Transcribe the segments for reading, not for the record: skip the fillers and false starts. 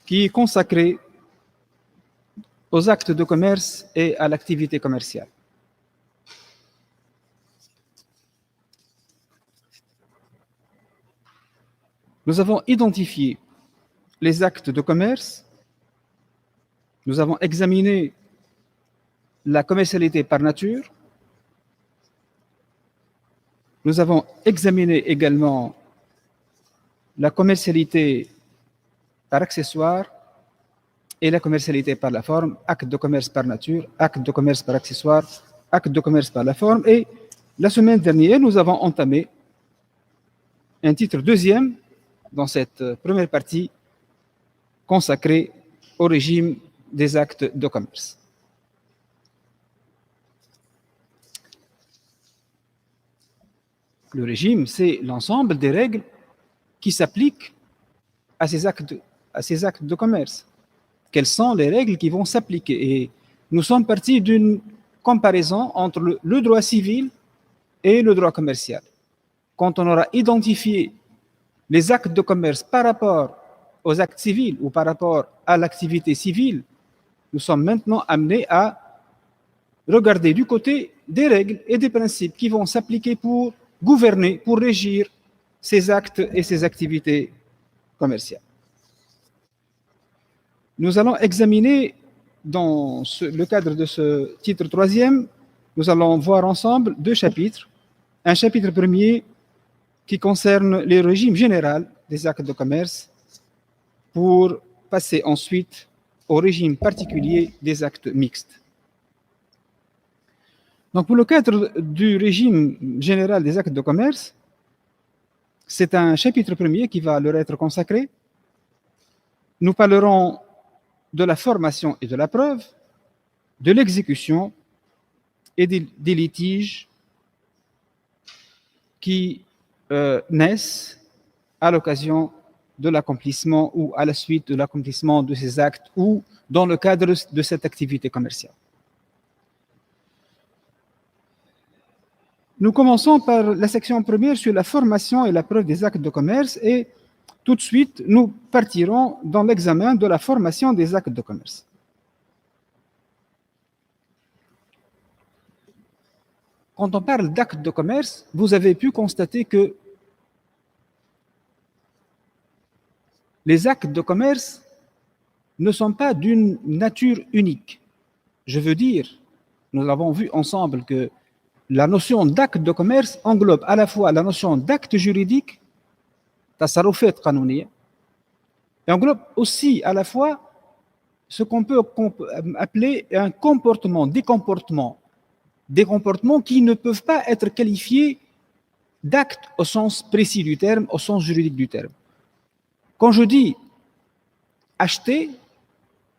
qui est consacré aux actes de commerce et à l'activité commerciale. Nous avons identifié les actes de commerce, nous avons examiné la commercialité par nature, nous avons examiné également la commercialité par accessoire et la commercialité par la forme, acte de commerce par nature, acte de commerce par accessoire, acte de commerce par la forme. Et la semaine dernière, nous avons entamé un titre deuxième dans cette première partie consacrée au régime des actes de commerce. Le régime, c'est l'ensemble des règles qui s'appliquent à ces actes de commerce. Quelles sont les règles qui vont s'appliquer? Et nous sommes partis d'une comparaison entre le droit civil et le droit commercial. Quand on aura identifié les actes de commerce par rapport aux actes civils ou par rapport à l'activité civile, nous sommes maintenant amenés à regarder du côté des règles et des principes qui vont s'appliquer pour gouverner, pour régir ces actes et ces activités commerciales. Nous allons examiner, dans le cadre de ce titre troisième, nous allons voir ensemble deux chapitres. Un chapitre premier qui concerne le régime général des actes de commerce, pour passer ensuite au régime particulier des actes mixtes. Donc, pour le cadre du régime général des actes de commerce, c'est un chapitre premier qui va leur être consacré. Nous parlerons de la formation et de la preuve, de l'exécution et des litiges qui naissent à l'occasion de l'accomplissement ou à la suite de l'accomplissement de ces actes ou dans le cadre de cette activité commerciale. Nous commençons par la section première sur la formation et la preuve des actes de commerce et tout de suite, nous partirons dans l'examen de la formation des actes de commerce. Quand on parle d'actes de commerce, vous avez pu constater que les actes de commerce ne sont pas d'une nature unique. Je veux dire, nous avons vu ensemble que la notion d'acte de commerce englobe à la fois la notion d'acte juridique, tasarrufat qanouniya, et englobe aussi à la fois ce qu'on peut appeler un comportement, des comportements qui ne peuvent pas être qualifiés d'actes au sens précis du terme, au sens juridique du terme. Quand je dis acheter,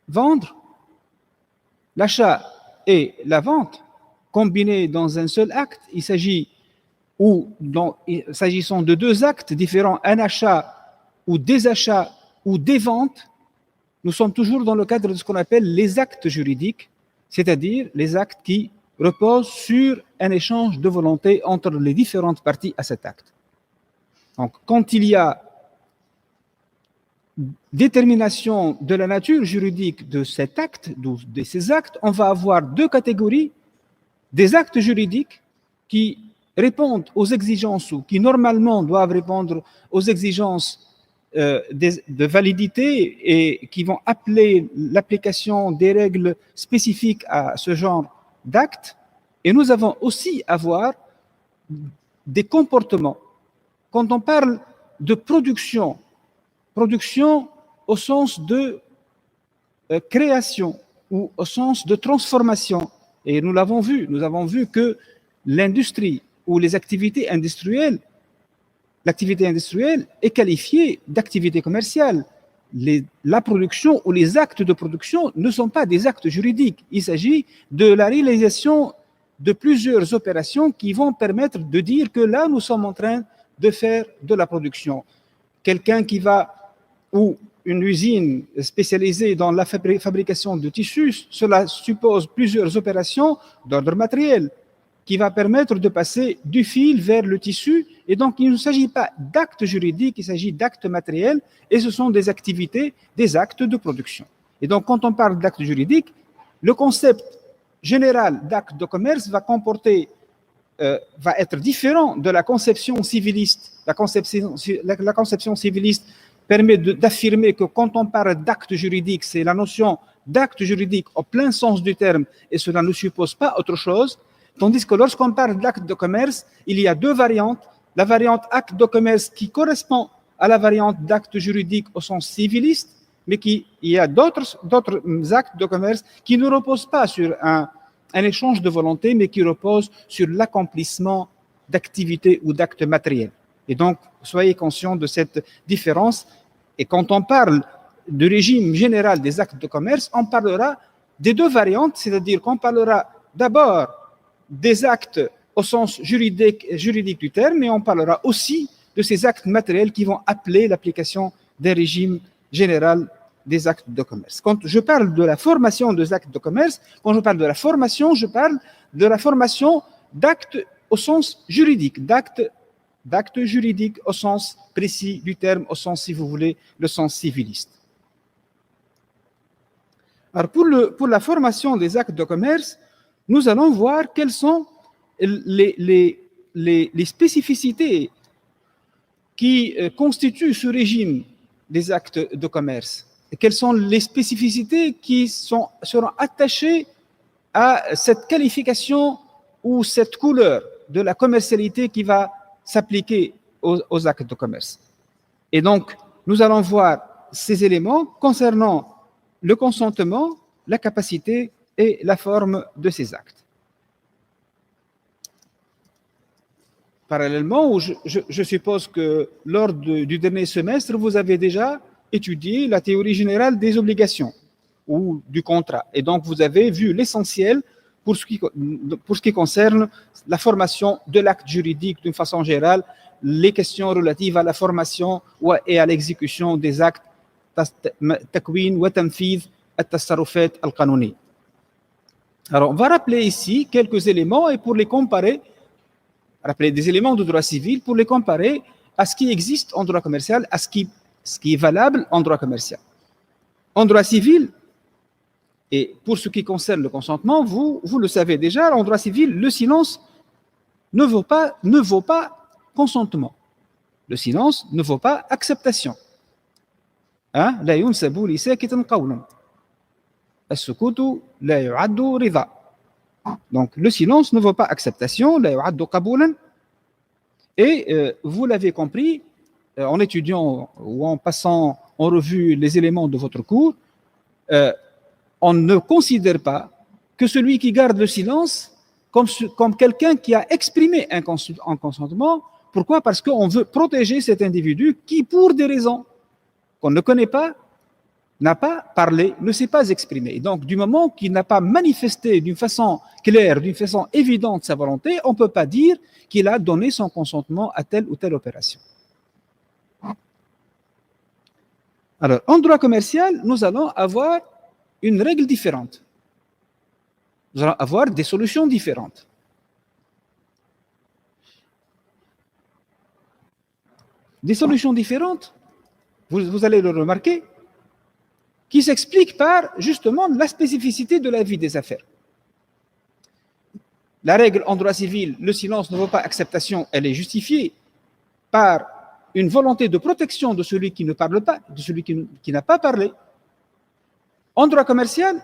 vendre, l'achat et la vente combinés dans un seul acte, il s'agit, s'agissant de deux actes différents, un achat ou des achats ou des ventes, nous sommes toujours dans le cadre de ce qu'on appelle les actes juridiques, c'est-à-dire les actes qui reposent sur un échange de volonté entre les différentes parties à cet acte. Donc, quand il y a détermination de la nature juridique de cet acte, de ces actes, on va avoir deux catégories: des actes juridiques qui répondent aux exigences ou qui normalement doivent répondre aux exigences de validité et qui vont appeler l'application des règles spécifiques à ce genre d'actes. Et nous avons aussi à voir des comportements. Quand on parle de production au sens de création ou au sens de transformation. Et nous l'avons vu, nous avons vu que l'industrie ou les activités industrielles, l'activité industrielle est qualifiée d'activité commerciale. La production ou les actes de production ne sont pas des actes juridiques. Il s'agit de la réalisation de plusieurs opérations qui vont permettre de dire que là, nous sommes en train de faire de la production. Quelqu'un qui va, ou une usine spécialisée dans la fabrication de tissus, cela suppose plusieurs opérations d'ordre matériel qui va permettre de passer du fil vers le tissu. Et donc, il ne s'agit pas d'actes juridiques, il s'agit d'actes matériels, et ce sont des activités, des actes de production. Et donc, quand on parle d'actes juridiques, le concept général d'acte de commerce va être différent de la conception civiliste. La conception civiliste permet d'affirmer que quand on parle d'acte juridique, c'est la notion d'acte juridique au plein sens du terme, et cela ne suppose pas autre chose. Tandis que lorsqu'on parle d'acte de commerce, il y a deux variantes. La variante acte de commerce qui correspond à la variante d'acte juridique au sens civiliste, mais il y a d'autres actes de commerce qui ne reposent pas sur un échange de volonté, mais qui reposent sur l'accomplissement d'activités ou d'actes matériels. Et donc, soyez conscients de cette différence. Et quand on parle du régime général des actes de commerce, on parlera des deux variantes, c'est-à-dire qu'on parlera d'abord des actes au sens juridique du terme, mais on parlera aussi de ces actes matériels qui vont appeler l'application d'un régime général des actes de commerce. Quand je parle de la formation des actes de commerce, quand je parle de la formation, je parle de la formation d'actes au sens juridique, d'actes juridiques au sens précis du terme, au sens, si vous voulez, le sens civiliste. Alors, pour la formation des actes de commerce, nous allons voir quelles sont les spécificités qui constituent ce régime des actes de commerce. Et quelles sont les spécificités qui seront attachées à cette qualification ou cette couleur de la commercialité qui va s'appliquer aux actes de commerce. Et donc, nous allons voir ces éléments concernant le consentement, la capacité et la forme de ces actes. Parallèlement, je suppose que lors du dernier semestre, vous avez déjà étudié la théorie générale des obligations ou du contrat. Et donc, vous avez vu l'essentiel pour ce qui concerne la formation de l'acte juridique d'une façon générale, les questions relatives à la formation et à l'exécution des actes takwin wa tanfidh at-tasarrufat al-qanouni. Alors, on va rappeler ici quelques éléments et pour les comparer, rappeler des éléments de droit civil pour les comparer à ce qui existe en droit commercial, à ce qui est valable en droit commercial. En droit civil, et pour ce qui concerne le consentement, vous le savez déjà, en droit civil, le silence ne vaut pas consentement. Le silence ne vaut pas acceptation. لا ينسب لساكت قولا السكوت لا يعد رضا. Donc le silence ne vaut pas acceptation, لا يعد قبولا. Et vous l'avez compris en étudiant ou en passant en revue les éléments de votre cours, on ne considère pas que celui qui garde le silence comme quelqu'un qui a exprimé un consentement. Pourquoi? Parce qu'on veut protéger cet individu qui, pour des raisons qu'on ne connaît pas, n'a pas parlé, ne s'est pas exprimé. Et donc, du moment qu'il n'a pas manifesté d'une façon claire, d'une façon évidente sa volonté, on ne peut pas dire qu'il a donné son consentement à telle ou telle opération. Alors, en droit commercial, nous allons avoir une règle différente. Nous allons avoir des solutions différentes. Des solutions différentes, vous allez le remarquer, qui s'expliquent par justement la spécificité de la vie des affaires. La règle en droit civil, le silence ne vaut pas acceptation, elle est justifiée par une volonté de protection de celui qui ne parle pas, de celui qui n'a pas parlé. En droit commercial,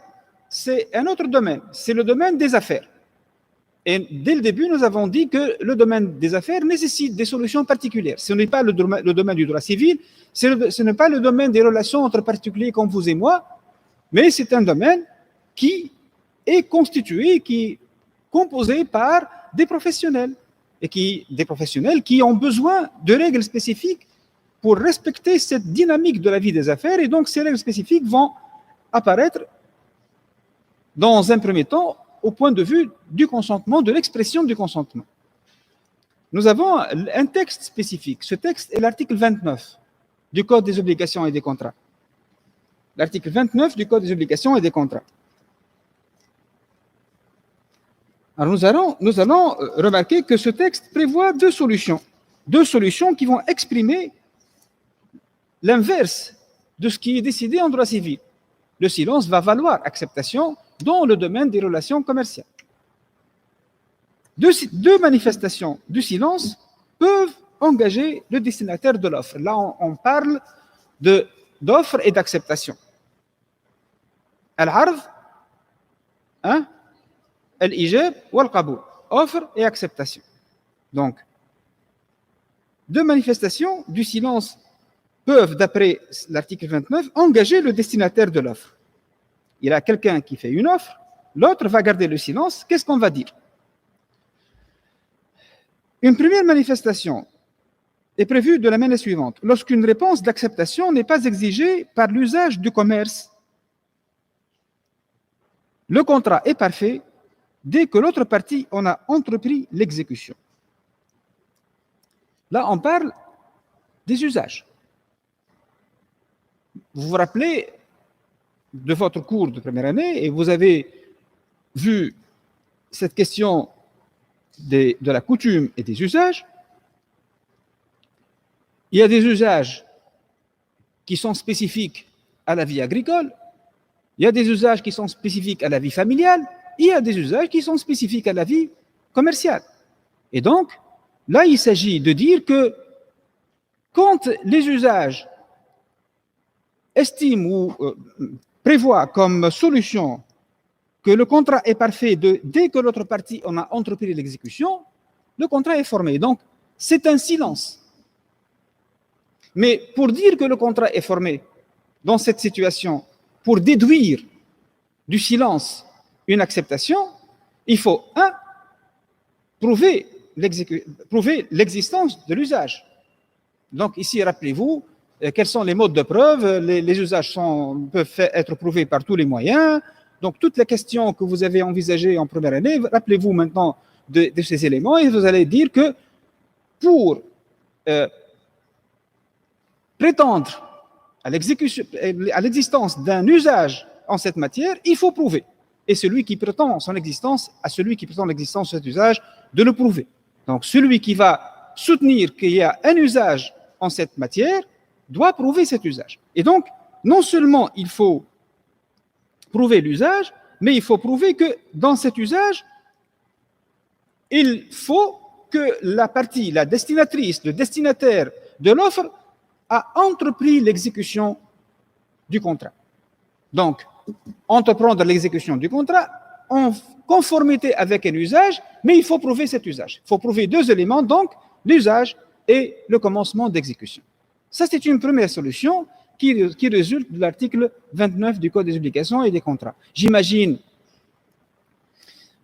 c'est un autre domaine, c'est le domaine des affaires. Et dès le début, nous avons dit que le domaine des affaires nécessite des solutions particulières. Ce n'est pas le domaine du droit civil, ce n'est pas le domaine des relations entre particuliers comme vous et moi, mais c'est un domaine qui est constitué, qui est composé par des professionnels, des professionnels qui ont besoin de règles spécifiques pour respecter cette dynamique de la vie des affaires. Et donc, ces règles spécifiques vont apparaître dans un premier temps au point de vue du consentement, de l'expression du consentement. Nous avons un texte spécifique. Ce texte est l'article 29 du Code des obligations et des contrats. L'article 29 du Code des obligations et des contrats. Alors nous allons remarquer que ce texte prévoit deux solutions qui vont exprimer l'inverse de ce qui est décidé en droit civil. Le silence va valoir acceptation dans le domaine des relations commerciales. Deux manifestations du silence peuvent engager le destinataire de l'offre. Là, on parle d'offre et d'acceptation. Al-arv, al-ijab ou al-qaboul. Offre et acceptation. Donc, deux manifestations du silence peuvent, d'après l'article 29, engager le destinataire de l'offre. Il y a quelqu'un qui fait une offre, l'autre va garder le silence. Qu'est-ce qu'on va dire? Une première manifestation est prévue de la manière suivante. Lorsqu'une réponse d'acceptation n'est pas exigée par l'usage du commerce, le contrat est parfait dès que l'autre partie en a entrepris l'exécution. Là, on parle des usages. Vous vous rappelez de votre cours de première année et vous avez vu cette question de la coutume et des usages. Il y a des usages qui sont spécifiques à la vie agricole, il y a des usages qui sont spécifiques à la vie familiale, il y a des usages qui sont spécifiques à la vie commerciale. Et donc, là, il s'agit de dire que quand les usages estiment ou prévoient comme solution que le contrat est parfait dès que l'autre partie en a entrepris l'exécution, le contrat est formé. Donc, c'est un silence. Mais pour dire que le contrat est formé dans cette situation, pour déduire du silence une acceptation, il faut, prouver l'existence de l'usage. Donc, ici, rappelez-vous, quels sont les modes de preuve? Les usages peuvent être prouvés par tous les moyens. Donc, toutes les questions que vous avez envisagées en première année, rappelez-vous maintenant de ces éléments et vous allez dire que pour prétendre à l'existence d'un usage en cette matière, il faut prouver. Et celui qui prétend son existence, à celui qui prétend l'existence de cet usage, de le prouver. Donc, celui qui va soutenir qu'il y a un usage en cette matière doit prouver cet usage. Et donc, non seulement il faut prouver l'usage, mais il faut prouver que dans cet usage, il faut que la partie, la destinatrice, le destinataire de l'offre a entrepris l'exécution du contrat. Donc, entreprendre l'exécution du contrat en conformité avec un usage, mais il faut prouver cet usage. Il faut prouver deux éléments, donc l'usage et le commencement d'exécution. Ça, c'est une première solution qui résulte de l'article 29 du Code des obligations et des contrats. J'imagine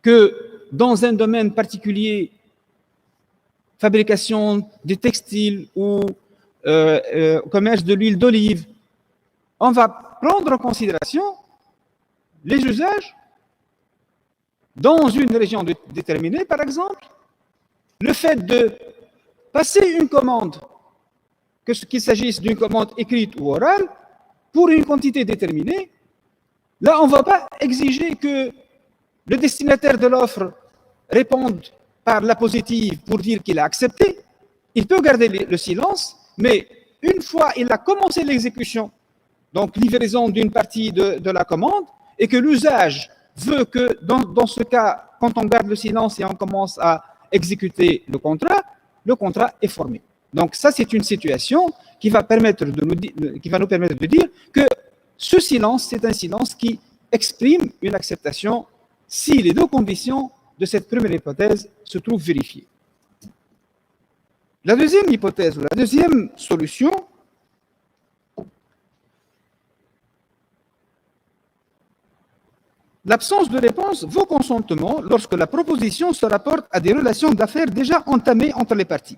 que dans un domaine particulier, fabrication des textiles ou commerce de l'huile d'olive, on va prendre en considération les usages dans une région déterminée, par exemple, le fait de passer une commande, qu'il s'agisse d'une commande écrite ou orale, pour une quantité déterminée. Là, on ne va pas exiger que le destinataire de l'offre réponde par la positive pour dire qu'il a accepté. Il peut garder le silence, mais une fois il a commencé l'exécution, donc livraison d'une partie de la commande, et que l'usage veut que dans ce cas, quand on garde le silence et on commence à exécuter le contrat est formé. Donc ça, c'est une situation qui va nous permettre de dire que ce silence, c'est un silence qui exprime une acceptation si les deux conditions de cette première hypothèse se trouvent vérifiées. La deuxième hypothèse, ou la deuxième solution, l'absence de réponse vaut consentement lorsque la proposition se rapporte à des relations d'affaires déjà entamées entre les parties.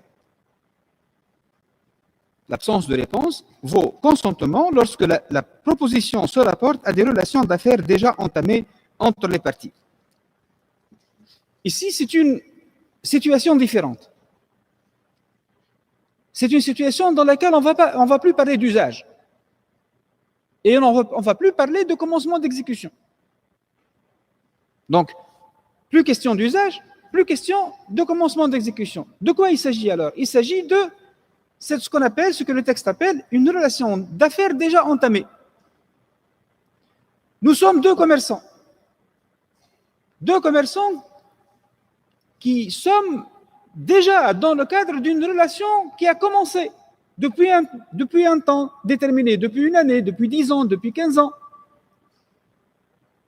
L'absence de réponse vaut consentement lorsque la proposition se rapporte à des relations d'affaires déjà entamées entre les parties. Ici, c'est une situation différente. C'est une situation dans laquelle on ne va plus parler d'usage. Et on ne va plus parler de commencement d'exécution. Donc, Plus question d'usage, plus question de commencement d'exécution. De quoi il s'agit alors? Il s'agit de ce qu'on appelle, ce que le texte appelle une relation d'affaires déjà entamée. Nous sommes deux commerçants qui sommes déjà dans le cadre d'une relation qui a commencé depuis un temps déterminé, depuis une année, depuis 10 ans, depuis 15 ans.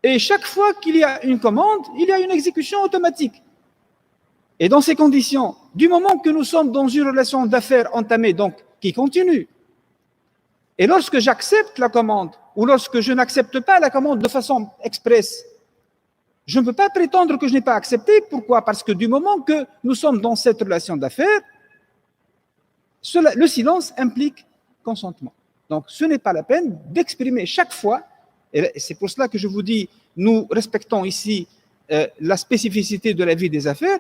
Et chaque fois qu'il y a une commande, il y a une exécution automatique. Et dans ces conditions, du moment que nous sommes dans une relation d'affaires entamée, donc qui continue, et lorsque j'accepte la commande, ou lorsque je n'accepte pas la commande de façon expresse, je ne peux pas prétendre que je n'ai pas accepté. Pourquoi? Parce que du moment que nous sommes dans cette relation d'affaires, le silence implique consentement. Donc, ce n'est pas la peine d'exprimer chaque fois, et c'est pour cela que je vous dis, nous respectons ici la spécificité de la vie des affaires.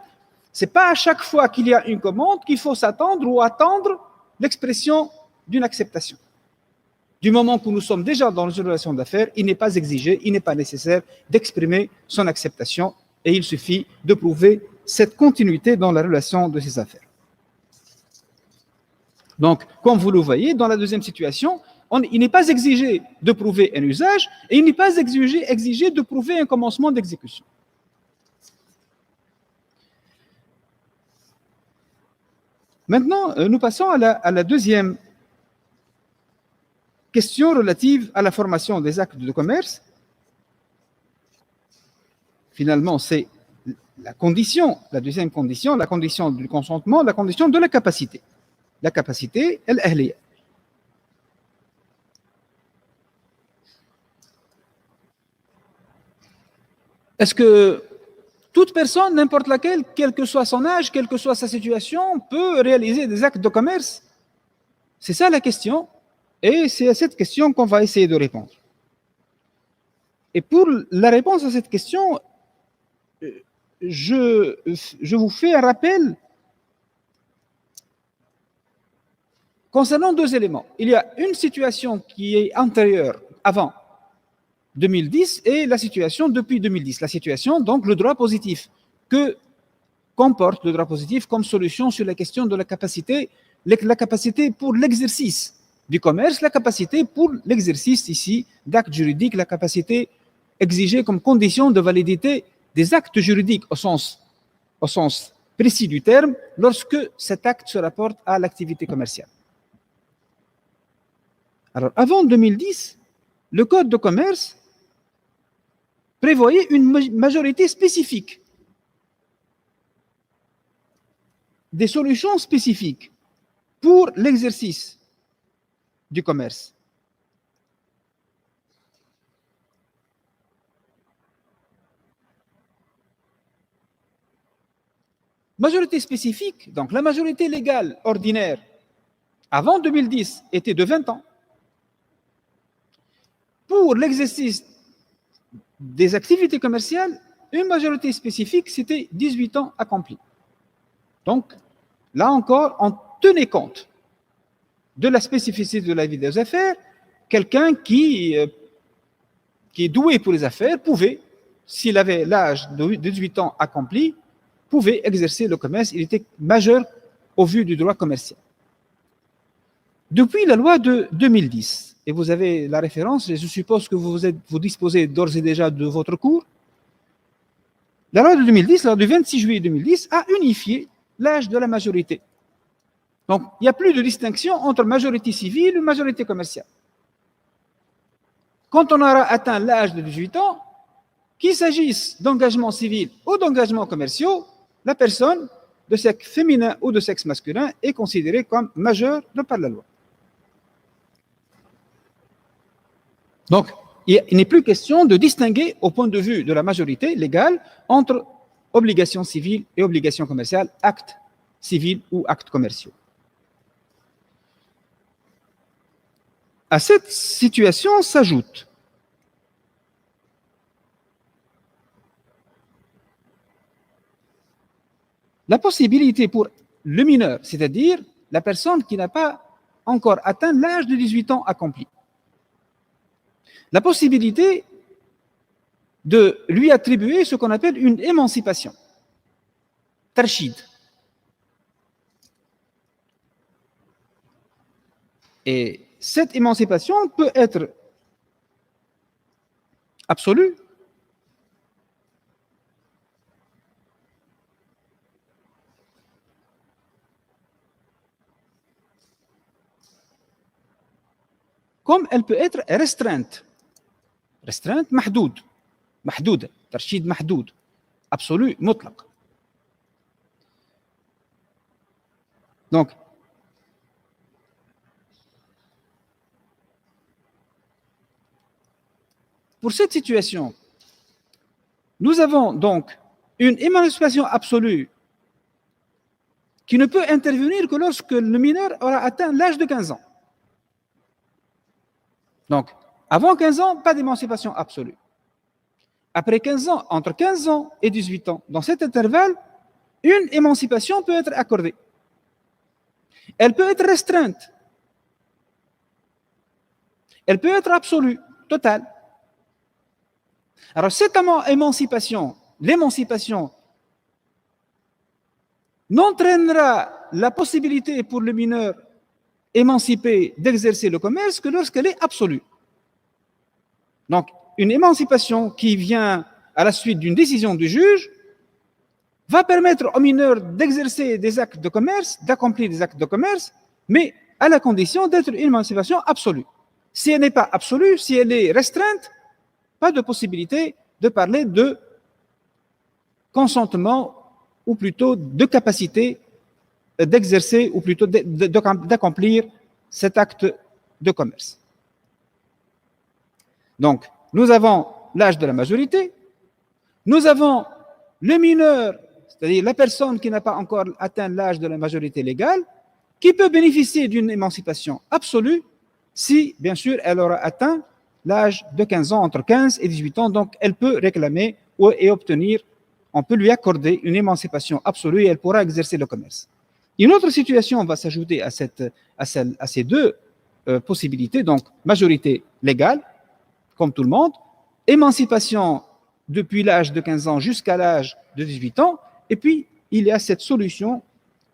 Ce n'est pas à chaque fois qu'il y a une commande qu'il faut s'attendre ou attendre l'expression d'une acceptation. Du moment que nous sommes déjà dans une relation d'affaires, il n'est pas exigé, il n'est pas nécessaire d'exprimer son acceptation et il suffit de prouver cette continuité dans la relation de ces affaires. Donc, comme vous le voyez, dans la deuxième situation, il n'est pas exigé de prouver un usage et il n'est pas exigé de prouver un commencement d'exécution. Maintenant, nous passons à la deuxième question relative à la formation des actes de commerce. Finalement, c'est la deuxième condition, la condition du consentement, la condition de la capacité. La capacité, al-ahliya. Est-ce que toute personne, n'importe laquelle, quel que soit son âge, quelle que soit sa situation, peut réaliser des actes de commerce? C'est ça la question, et c'est à cette question qu'on va essayer de répondre. Et pour la réponse à cette question, je vous fais un rappel concernant deux éléments. Il y a une situation qui est antérieure, avant 2010, et la situation depuis 2010. La situation, donc, le droit positif, que comporte le droit positif comme solution sur la question de la capacité pour l'exercice du commerce, la capacité pour l'exercice ici d'actes juridiques, la capacité exigée comme condition de validité des actes juridiques au sens précis du terme, lorsque cet acte se rapporte à l'activité commerciale. Alors, avant 2010, le Code de commerce prévoyait une majorité spécifique, des solutions spécifiques pour l'exercice du commerce. Majorité spécifique, donc la majorité légale ordinaire avant 2010 était de 20 ans. Pour l'exercice des activités commerciales, une majorité spécifique, c'était 18 ans accomplis. Donc, là encore, on tenait compte de la spécificité de la vie des affaires. Quelqu'un qui est doué pour les affaires pouvait, s'il avait l'âge de 18 ans accompli, pouvait exercer le commerce. Il était majeur au vu du droit commercial. Depuis la loi de 2010, et vous avez la référence, et je suppose que vous disposez d'ores et déjà de votre cours, la loi de 2010, la loi du 26 juillet 2010, a unifié l'âge de la majorité. Donc, il n'y a plus de distinction entre majorité civile et majorité commerciale. Quand on aura atteint l'âge de 18 ans, qu'il s'agisse d'engagement civil ou d'engagement commerciaux, la personne de sexe féminin ou de sexe masculin est considérée comme majeure de par la loi. Donc, il n'est plus question de distinguer, au point de vue de la majorité légale, entre obligations civiles et obligations commerciales, actes civils ou actes commerciaux. À cette situation s'ajoute la possibilité pour le mineur, c'est-à-dire la personne qui n'a pas encore atteint l'âge de 18 ans accompli, la possibilité de lui attribuer ce qu'on appelle une émancipation. Tarshid. Et cette émancipation peut être absolue, comme elle peut être restreinte. Restreinte, mahdoud. Mahdoud, tarshid mahdoud. Absolu, mutlaq. Donc, pour cette situation, nous avons donc une émancipation absolue qui ne peut intervenir que lorsque le mineur aura atteint l'âge de 15 ans. Donc, avant 15 ans, pas d'émancipation absolue. Après 15 ans, entre 15 ans et 18 ans, dans cet intervalle, une émancipation peut être accordée. Elle peut être restreinte. Elle peut être absolue, totale. Alors, cette émancipation, l'émancipation, n'entraînera la possibilité pour le mineur émancipé d'exercer le commerce que lorsqu'elle est absolue. Donc, une émancipation qui vient à la suite d'une décision du juge va permettre au mineur d'exercer des actes de commerce, d'accomplir des actes de commerce, mais à la condition d'être une émancipation absolue. Si elle n'est pas absolue, si elle est restreinte, pas de possibilité de parler de consentement ou plutôt de capacité d'exercer ou plutôt d'accomplir cet acte de commerce. Donc, nous avons l'âge de la majorité, nous avons le mineur, c'est-à-dire la personne qui n'a pas encore atteint l'âge de la majorité légale, qui peut bénéficier d'une émancipation absolue si, bien sûr, elle aura atteint l'âge de 15 ans, entre 15 et 18 ans, donc elle peut réclamer et obtenir, on peut lui accorder une émancipation absolue et elle pourra exercer le commerce. Une autre situation va s'ajouter à ces deux possibilités, donc majorité légale, comme tout le monde, émancipation depuis l'âge de 15 ans jusqu'à l'âge de 18 ans, et puis il y a cette solution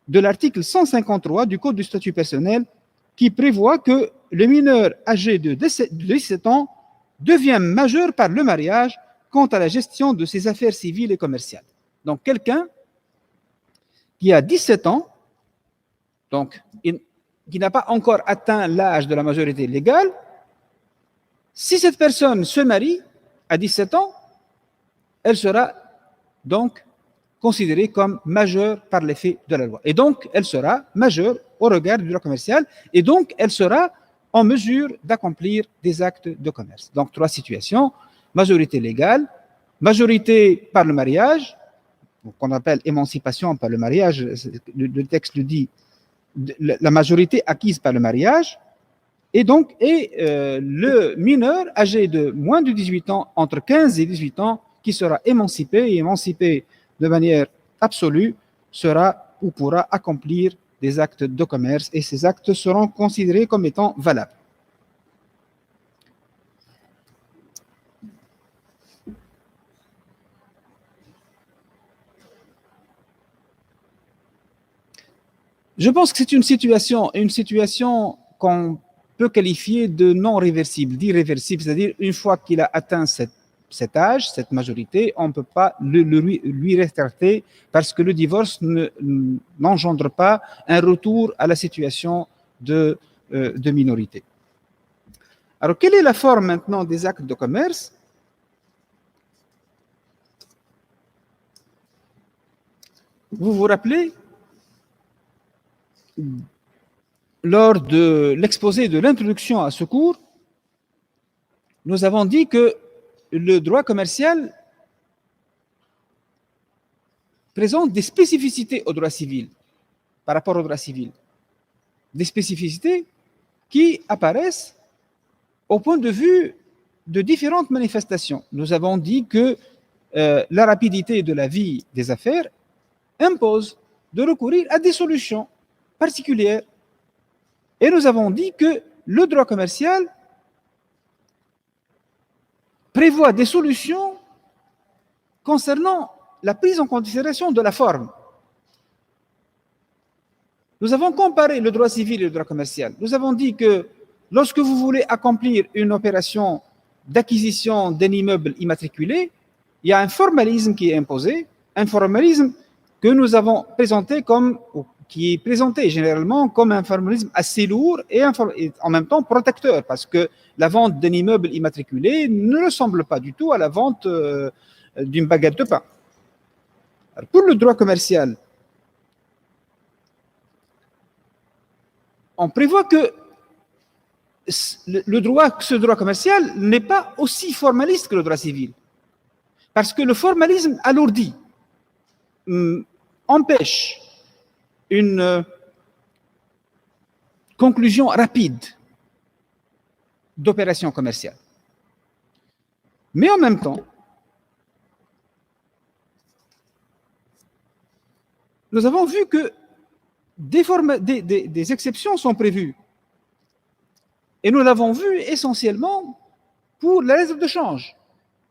de l'article 153 du Code du statut personnel qui prévoit que le mineur âgé de 17 ans devient majeur par le mariage quant à la gestion de ses affaires civiles et commerciales. Donc quelqu'un qui a 17 ans, donc qui n'a pas encore atteint l'âge de la majorité légale, si cette personne se marie à 17 ans, elle sera donc considérée comme majeure par l'effet de la loi. Et donc, elle sera majeure au regard du droit commercial et donc, elle sera en mesure d'accomplir des actes de commerce. Donc, trois situations, majorité légale, majorité par le mariage, qu'on appelle émancipation par le mariage, le texte le dit, la majorité acquise par le mariage, et donc, le mineur âgé de moins de 18 ans, entre 15 et 18 ans, qui sera émancipé de manière absolue, sera ou pourra accomplir des actes de commerce et ces actes seront considérés comme étant valables. Je pense que c'est une situation qu'on peut qualifier de non réversible, d'irréversible, c'est-à-dire une fois qu'il a atteint cet âge, cette majorité, on ne peut pas lui rétracter parce que le divorce n'engendre pas un retour à la situation de minorité. Alors, quelle est la forme maintenant des actes de commerce? Vous vous rappelez, lors de l'exposé de l'introduction à ce cours, nous avons dit que le droit commercial présente des spécificités au droit civil, par rapport au droit civil. Des spécificités qui apparaissent au point de vue de différentes manifestations. Nous avons dit que la rapidité de la vie des affaires impose de recourir à des solutions particulières. Et nous avons dit que le droit commercial prévoit des solutions concernant la prise en considération de la forme. Nous avons comparé le droit civil et le droit commercial. Nous avons dit que lorsque vous voulez accomplir une opération d'acquisition d'un immeuble immatriculé, il y a un formalisme qui est imposé, un formalisme que nous avons présenté comme, qui est présenté généralement comme un formalisme assez lourd et en même temps protecteur, parce que la vente d'un immeuble immatriculé ne ressemble pas du tout à la vente d'une baguette de pain. Alors, pour le droit commercial, on prévoit que ce droit commercial n'est pas aussi formaliste que le droit civil. Parce que le formalisme alourdit, empêche une conclusion rapide d'opérations commerciales. Mais en même temps, nous avons vu que des exceptions sont prévues. Et nous l'avons vu essentiellement pour la lettre de change.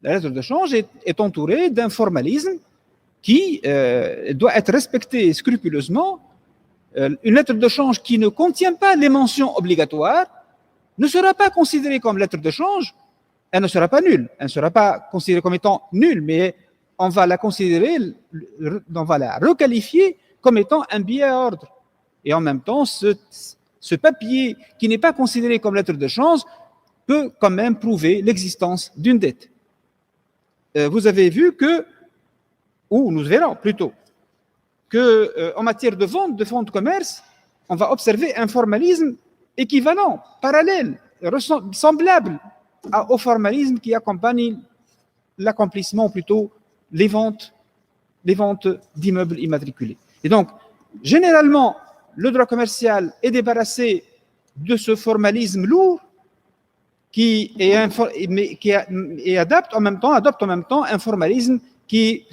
La lettre de change est entourée d'un formalisme qui doit être respecté scrupuleusement. Une lettre de change qui ne contient pas les mentions obligatoires ne sera pas considérée comme lettre de change, elle ne sera pas nulle. Elle ne sera pas considérée comme étant nulle, mais on va la considérer, on va la requalifier comme étant un billet à ordre. Et en même temps, ce papier qui n'est pas considéré comme lettre de change peut quand même prouver l'existence d'une dette. Vous avez vu que, ou nous verrons plutôt, qu'en matière de vente, de fonds de commerce, on va observer un formalisme équivalent, parallèle, semblable au formalisme qui accompagne l'accomplissement, ou plutôt les ventes d'immeubles immatriculés. Et donc, généralement, le droit commercial est débarrassé de ce formalisme lourd adopte en même temps un formalisme qui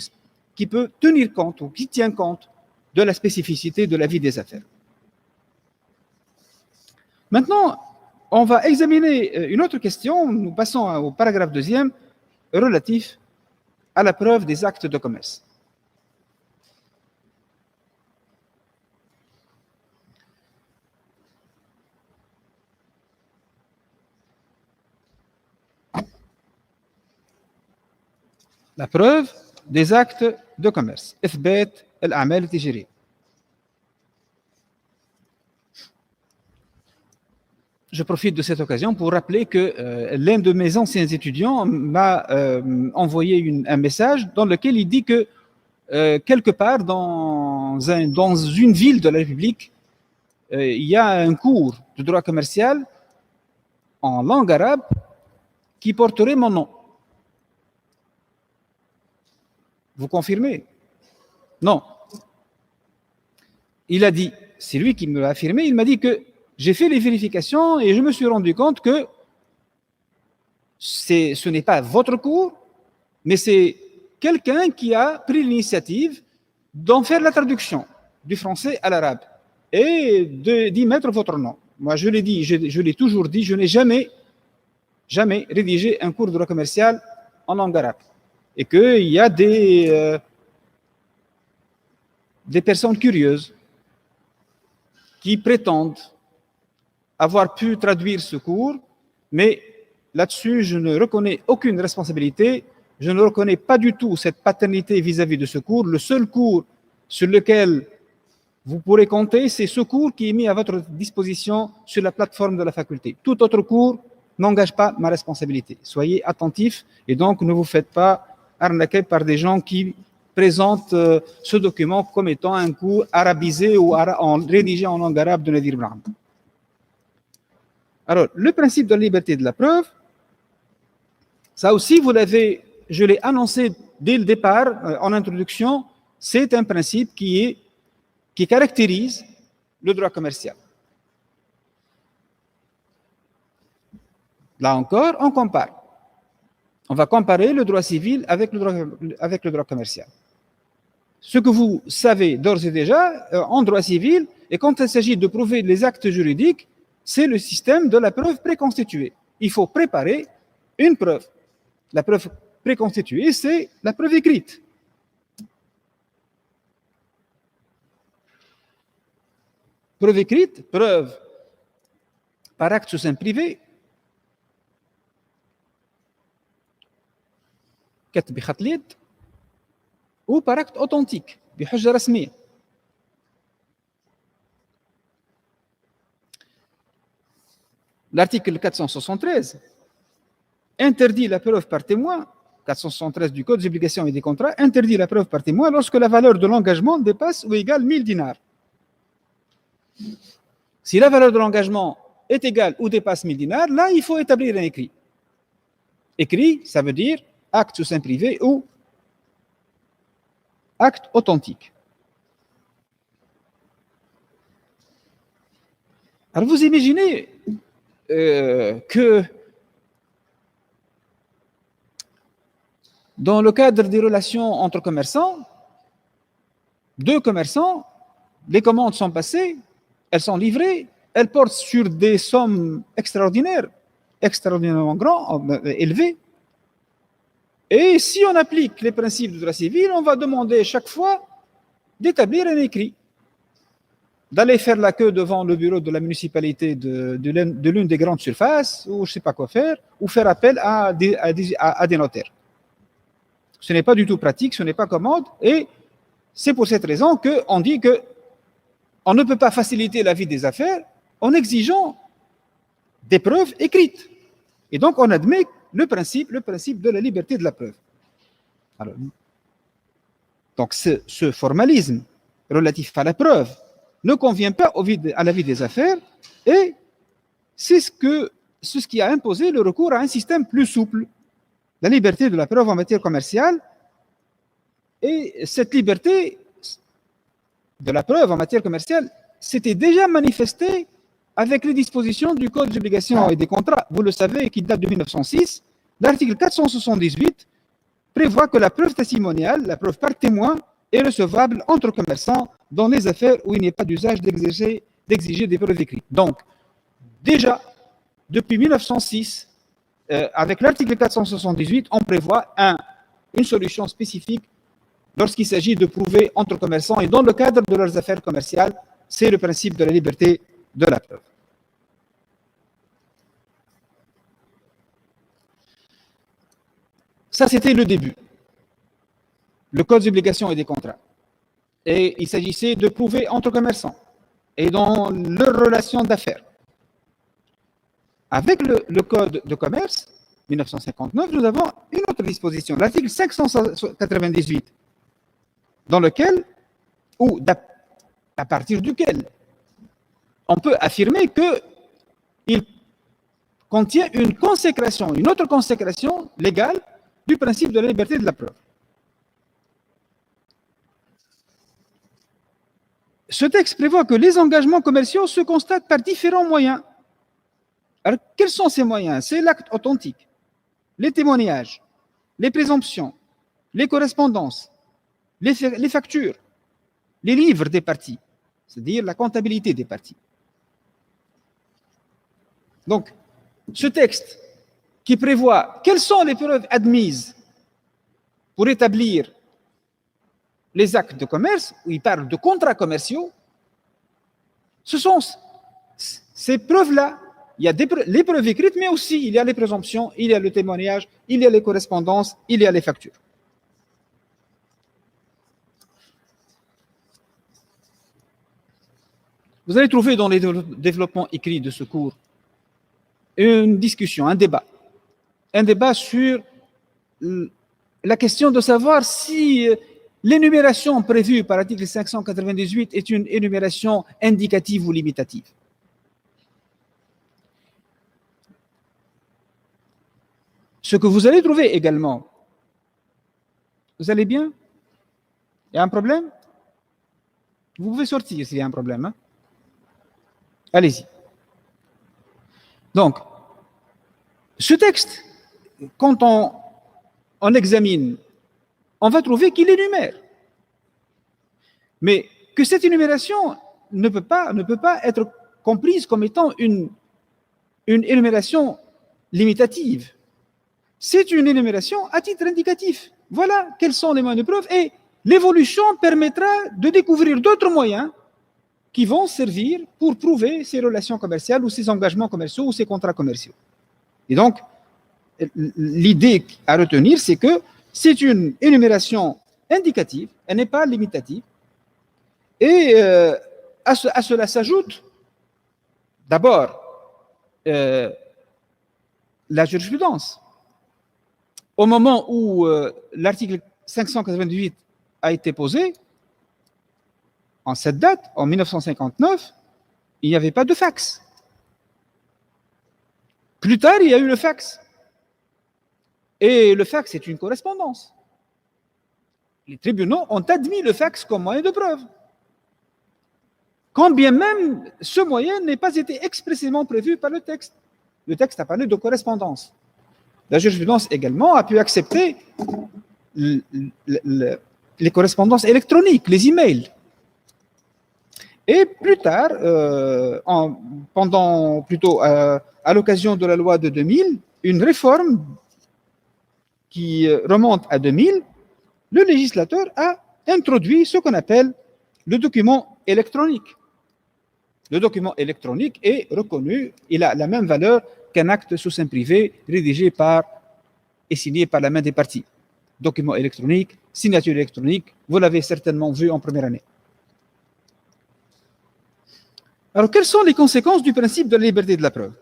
peut tenir compte ou qui tient compte de la spécificité de la vie des affaires. Maintenant, on va examiner une autre question. Nous passons au paragraphe 2e relatif à la preuve des actes de commerce. La preuve des actes de commerce. إثبات الأعمال التجارية. Je profite de cette occasion pour rappeler que l'un de mes anciens étudiants m'a envoyé un message dans lequel il dit que quelque part dans une ville de la République, il y a un cours de droit commercial en langue arabe qui porterait mon nom. Vous confirmez? Non. Il a dit, c'est lui qui me l'a affirmé, il m'a dit que j'ai fait les vérifications et je me suis rendu compte que ce n'est pas votre cours, mais c'est quelqu'un qui a pris l'initiative d'en faire la traduction du français à l'arabe et d'y mettre votre nom. Moi, je l'ai dit, je l'ai toujours dit, je n'ai jamais rédigé un cours de droit commercial en langue arabe. Et qu'il y a des personnes curieuses qui prétendent avoir pu traduire ce cours, mais là-dessus, je ne reconnais aucune responsabilité, je ne reconnais pas du tout cette paternité vis-à-vis de ce cours. Le seul cours sur lequel vous pourrez compter, c'est ce cours qui est mis à votre disposition sur la plateforme de la faculté. Tout autre cours n'engage pas ma responsabilité. Soyez attentifs et donc ne vous faites pas arnaqué par des gens qui présentent ce document comme étant un cours arabisé ou rédigé en langue arabe de Nadir Braham. Alors, le principe de la liberté de la preuve, ça aussi, je l'ai annoncé dès le départ, en introduction, c'est un principe qui caractérise le droit commercial. Là encore, on compare. On va comparer le droit civil avec le droit commercial. Ce que vous savez d'ores et déjà en droit civil, et quand il s'agit de prouver les actes juridiques, c'est le système de la preuve préconstituée. Il faut préparer une preuve. La preuve préconstituée, c'est la preuve écrite. Preuve écrite, preuve par acte sous seing privé, كتب بخط اليد, ou par acte authentique, بحجة رسمية. L'article 473 interdit la preuve par témoin, 473 du Code des obligations et des contrats, interdit la preuve par témoin lorsque la valeur de l'engagement dépasse ou égale 1000 dinars. Si la valeur de l'engagement est égale ou dépasse 1000 dinars, là, il faut établir un écrit. Écrit, ça veut dire acte sous seing privé ou acte authentique. Alors, vous imaginez que dans le cadre des relations entre commerçants, deux commerçants, les commandes sont passées, elles sont livrées, elles portent sur des sommes extraordinaires, extraordinairement grandes, élevées. Et si on applique les principes de droit civil, on va demander chaque fois d'établir un écrit, d'aller faire la queue devant le bureau de la municipalité de l'une des grandes surfaces, ou je ne sais pas quoi faire, ou faire appel à des notaires. Ce n'est pas du tout pratique, ce n'est pas commode, et c'est pour cette raison qu'on dit qu'on ne peut pas faciliter la vie des affaires en exigeant des preuves écrites. Et donc, on admet le principe de la liberté de la preuve. Alors, donc, ce formalisme relatif à la preuve ne convient pas à la vie des affaires, et c'est ce qui a imposé le recours à un système plus souple, la liberté de la preuve en matière commerciale. Et cette liberté de la preuve en matière commerciale s'était déjà manifestée avec les dispositions du Code des obligations et des contrats, vous le savez, qui date de 1906. L'article 478 prévoit que la preuve testimoniale, la preuve par témoin, est recevable entre commerçants dans les affaires où il n'y a pas d'usage d'exiger des preuves écrites. Donc, déjà, depuis 1906, avec l'article 478, on prévoit une solution spécifique lorsqu'il s'agit de prouver entre commerçants et dans le cadre de leurs affaires commerciales. C'est le principe de la liberté de la preuve. Ça, c'était le début. Le Code des obligations et des contrats. Et il s'agissait de prouver entre commerçants et dans leurs relations d'affaires. Avec le Code de commerce, 1959, nous avons une autre disposition, l'article 598, dans lequel, ou à partir duquel, on peut affirmer qu'il contient une autre consécration légale du principe de la liberté de la preuve. Ce texte prévoit que les engagements commerciaux se constatent par différents moyens. Alors, quels sont ces moyens? C'est l'acte authentique, les témoignages, les présomptions, les correspondances, les factures, les livres des parties, c'est-à-dire la comptabilité des parties. Donc, ce texte qui prévoit quelles sont les preuves admises pour établir les actes de commerce, où il parle de contrats commerciaux, ce sont ces preuves-là. Il y a les preuves écrites, mais aussi il y a les présomptions, il y a le témoignage, il y a les correspondances, il y a les factures. Vous allez trouver dans les développements écrits de ce cours une discussion, un débat sur la question de savoir si l'énumération prévue par l'article 598 est une énumération indicative ou limitative. Ce que vous allez trouver également, vous allez bien? Il y a un problème? Vous pouvez sortir s'il y a un problème. Hein? Allez-y. Donc, ce texte, quand on examine, on va trouver qu'il énumère. Mais que cette énumération ne peut pas être comprise comme étant une énumération limitative. c'est une énumération à titre indicatif. Voilà quels sont les moyens de preuve et l'évolution permettra de découvrir d'autres moyens qui vont servir pour prouver ces relations commerciales ou ces engagements commerciaux ou ces contrats commerciaux. Et donc, l'idée à retenir, c'est que c'est une énumération indicative, elle n'est pas limitative. Et à cela s'ajoute d'abord la jurisprudence. Au moment où l'article 598 a été posé, en cette date, en 1959, il n'y avait pas de fax. Plus tard, il y a eu le fax. Et le fax est une correspondance. Les tribunaux ont admis le fax comme moyen de preuve. Quand bien même ce moyen n'ait pas été expressément prévu par le texte. Le texte a parlé de correspondance. La jurisprudence également a pu accepter les correspondances électroniques, les emails. Et plus tard, à l'occasion de la loi de 2000, une réforme qui remonte à 2000, le législateur a introduit ce qu'on appelle le document électronique. Le document électronique est reconnu, il a la même valeur qu'un acte sous seing privé rédigé par et signé par la main des parties. Document électronique, signature électronique, vous l'avez certainement vu en première année. Alors, quelles sont les conséquences du principe de la liberté de la preuve?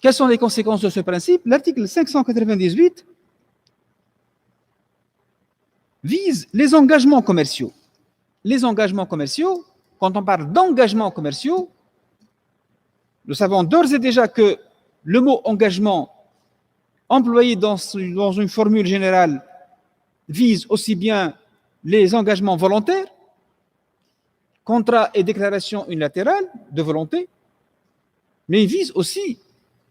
Quelles sont les conséquences de ce principe? L'article 598 vise les engagements commerciaux. Les engagements commerciaux, quand on parle d'engagements commerciaux, nous savons d'ores et déjà que le mot engagement employé dans une formule générale vise aussi bien les engagements volontaires, contrat et déclaration unilatérale de volonté, mais il vise aussi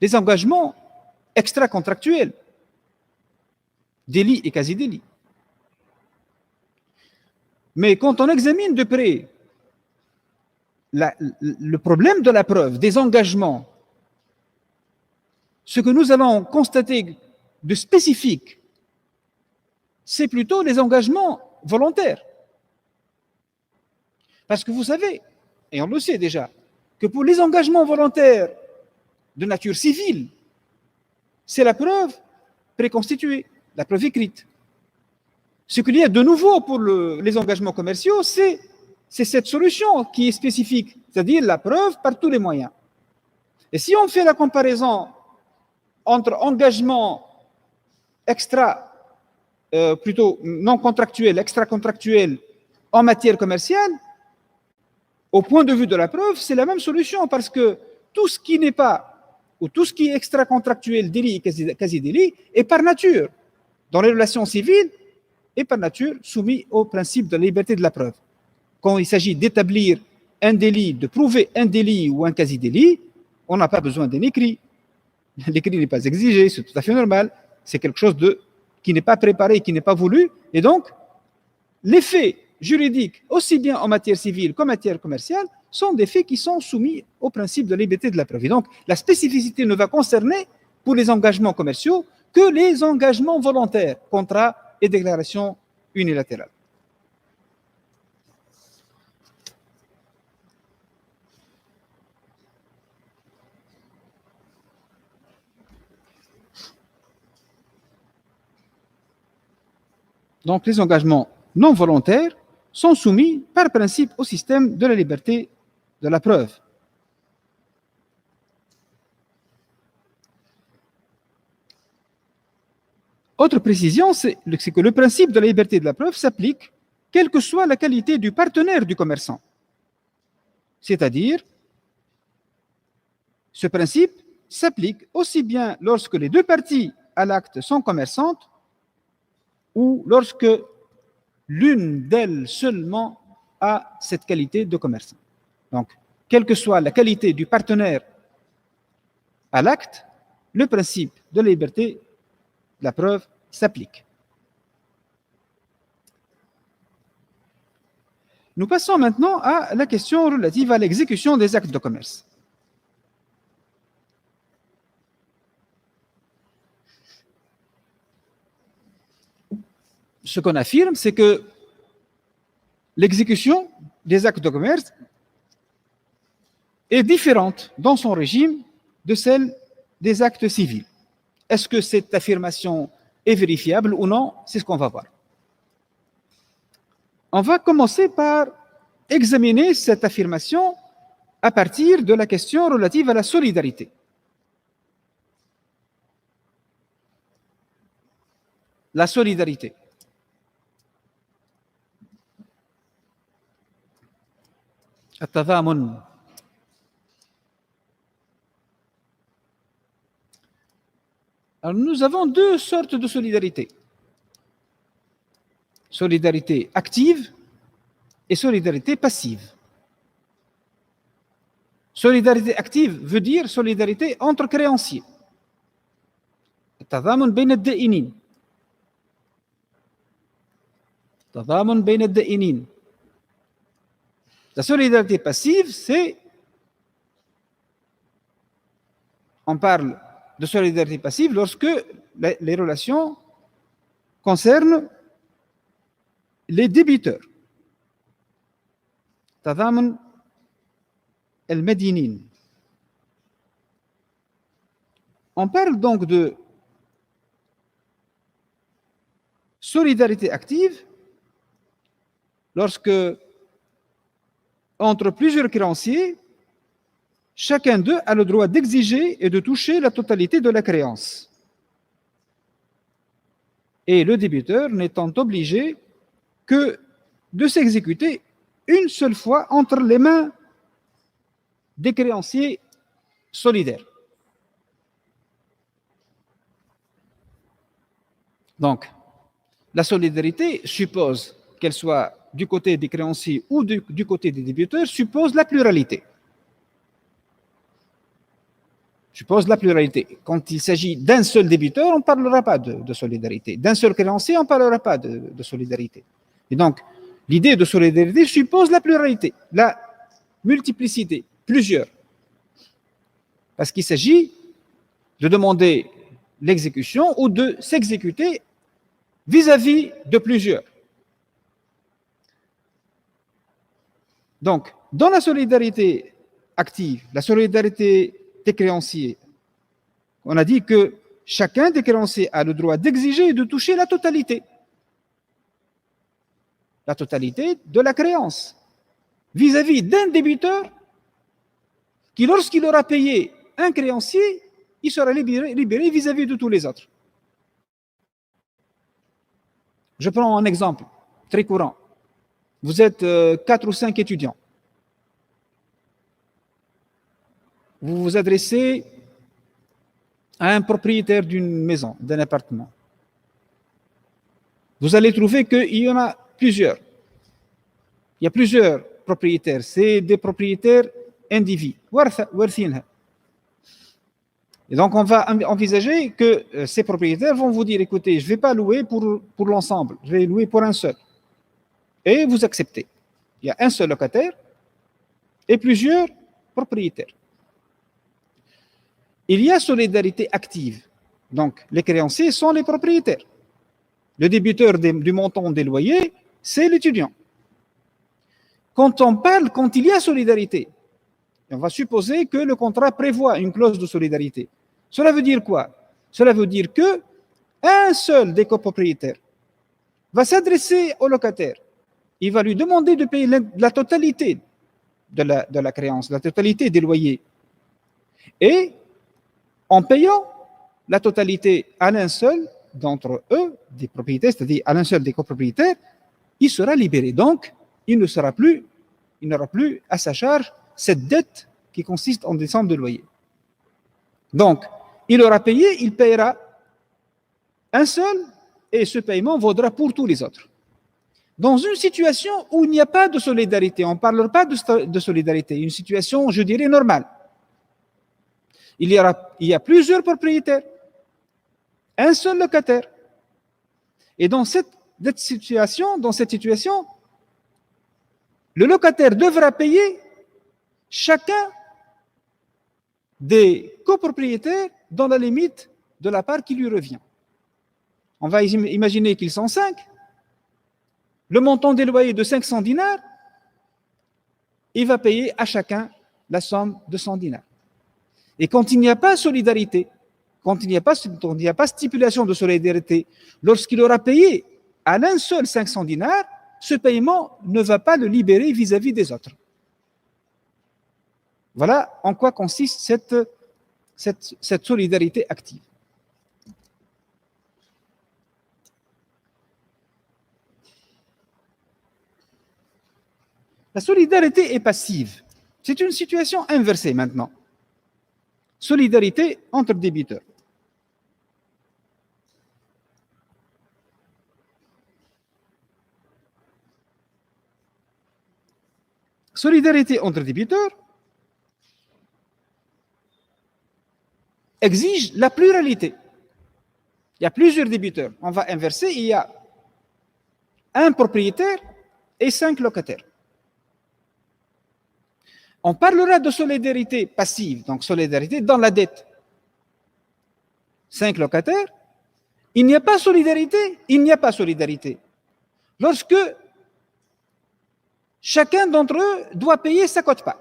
les engagements extra-contractuels, délits et quasi-délits. Mais quand on examine de près le problème de la preuve, des engagements, ce que nous allons constater de spécifique, c'est plutôt les engagements volontaires. Parce que vous savez, et on le sait déjà, que pour les engagements volontaires de nature civile, c'est la preuve préconstituée, la preuve écrite. Ce qu'il y a de nouveau pour les engagements commerciaux, c'est cette solution qui est spécifique, c'est-à-dire la preuve par tous les moyens. Et si on fait la comparaison entre engagements plutôt non contractuels, extra-contractuels en matière commerciale, au point de vue de la preuve, c'est la même solution parce que tout ce qui n'est pas, ou tout ce qui est extra-contractuel, délit et quasi-délit, est par nature, dans les relations civiles, est par nature soumis au principe de la liberté de la preuve. Quand il s'agit d'établir un délit, de prouver un délit ou un quasi-délit, on n'a pas besoin d'un écrit. L'écrit n'est pas exigé, c'est tout à fait normal. C'est quelque chose qui n'est pas préparé, qui n'est pas voulu. Et donc, les faits juridiques, aussi bien en matière civile qu'en matière commerciale, sont des faits qui sont soumis au principe de la liberté de la preuve. Et donc, la spécificité ne va concerner, pour les engagements commerciaux, que les engagements volontaires, contrats et déclarations unilatérales. Donc, les engagements non volontaires sont soumis par principe au système de la liberté de la preuve. Autre précision, c'est que le principe de la liberté de la preuve s'applique quelle que soit la qualité du partenaire du commerçant. C'est-à-dire, ce principe s'applique aussi bien lorsque les deux parties à l'acte sont commerçantes ou lorsque l'une d'elles seulement a cette qualité de commerçant. Donc, quelle que soit la qualité du partenaire à l'acte, le principe de la liberté de la preuve s'applique. Nous passons maintenant à la question relative à l'exécution des actes de commerce. Ce qu'on affirme, c'est que l'exécution des actes de commerce est différente dans son régime de celle des actes civils. Est-ce que cette affirmation est vérifiable ou non? C'est ce qu'on va voir. On va commencer par examiner cette affirmation à partir de la question relative à la solidarité. La solidarité. التضامن. Alors, nous avons deux sortes de solidarité. Solidarité active et solidarité passive. Solidarité active veut dire solidarité entre créanciers. التضامن بين الدائنين. التضامن بين الدائنين. La solidarité passive, c'est, on parle de solidarité passive lorsque les relations concernent les débiteurs. تضامن المدينين. On parle donc de solidarité active lorsque, entre plusieurs créanciers, chacun d'eux a le droit d'exiger et de toucher la totalité de la créance. Et le débiteur n'étant obligé que de s'exécuter une seule fois entre les mains des créanciers solidaires. Donc, la solidarité suppose qu'elle soit du côté des créanciers ou du côté des débiteurs, suppose la pluralité. Suppose la pluralité. Quand il s'agit d'un seul débiteur, on ne parlera pas de solidarité. D'un seul créancier, on ne parlera pas de solidarité. Et donc, l'idée de solidarité suppose la pluralité, la multiplicité, plusieurs. Parce qu'il s'agit de demander l'exécution ou de s'exécuter vis-à-vis de plusieurs. Donc, dans la solidarité active, la solidarité des créanciers, on a dit que chacun des créanciers a le droit d'exiger et de toucher la totalité de la créance vis-à-vis d'un débiteur qui, lorsqu'il aura payé un créancier, il sera libéré vis-à-vis de tous les autres. Je prends un exemple très courant. Vous êtes 4 ou 5 étudiants. Vous vous adressez à un propriétaire d'une maison, d'un appartement. Vous allez trouver qu'il y en a plusieurs. Il y a plusieurs propriétaires. C'est des propriétaires indivis. Et donc, on va envisager que ces propriétaires vont vous dire, écoutez, je ne vais pas louer pour l'ensemble, je vais louer pour un seul. Et vous acceptez. Il y a un seul locataire et plusieurs propriétaires. Il y a solidarité active. Donc, les créanciers sont les propriétaires. Le débiteur du montant des loyers, c'est l'étudiant. Quand il y a solidarité, on va supposer que le contrat prévoit une clause de solidarité. Cela veut dire quoi? Cela veut dire que un seul des copropriétaires va s'adresser au locataire. Il va lui demander de payer la totalité de la créance, la totalité des loyers. Et en payant la totalité à l'un seul d'entre eux, des propriétaires, c'est-à-dire à l'un seul des copropriétaires, il sera libéré. Donc, il n'aura plus à sa charge cette dette qui consiste en des sommes de loyer. Donc, il aura payé, il paiera un seul, et ce paiement vaudra pour tous les autres. Dans une situation où il n'y a pas de solidarité, on ne parle pas de solidarité, une situation, je dirais, normale. Il y a plusieurs propriétaires, un seul locataire. Et dans cette situation, le locataire devra payer chacun des copropriétaires dans la limite de la part qui lui revient. On va imaginer qu'ils sont 5. Le montant des loyers de 500 dinars, il va payer à chacun la somme de 100 dinars. Et quand il n'y a pas solidarité, quand il n'y a pas stipulation de solidarité, lorsqu'il aura payé à l'un seul 500 dinars, ce paiement ne va pas le libérer vis-à-vis des autres. Voilà en quoi consiste cette solidarité active. La solidarité est passive. C'est une situation inversée maintenant. Solidarité entre débiteurs. Solidarité entre débiteurs exige la pluralité. Il y a plusieurs débiteurs. On va inverser, il y a un propriétaire et 5 locataires. On parlera de solidarité passive, donc solidarité dans la dette. 5 locataires, il n'y a pas solidarité, il n'y a pas solidarité. Lorsque chacun d'entre eux doit payer sa quote-part.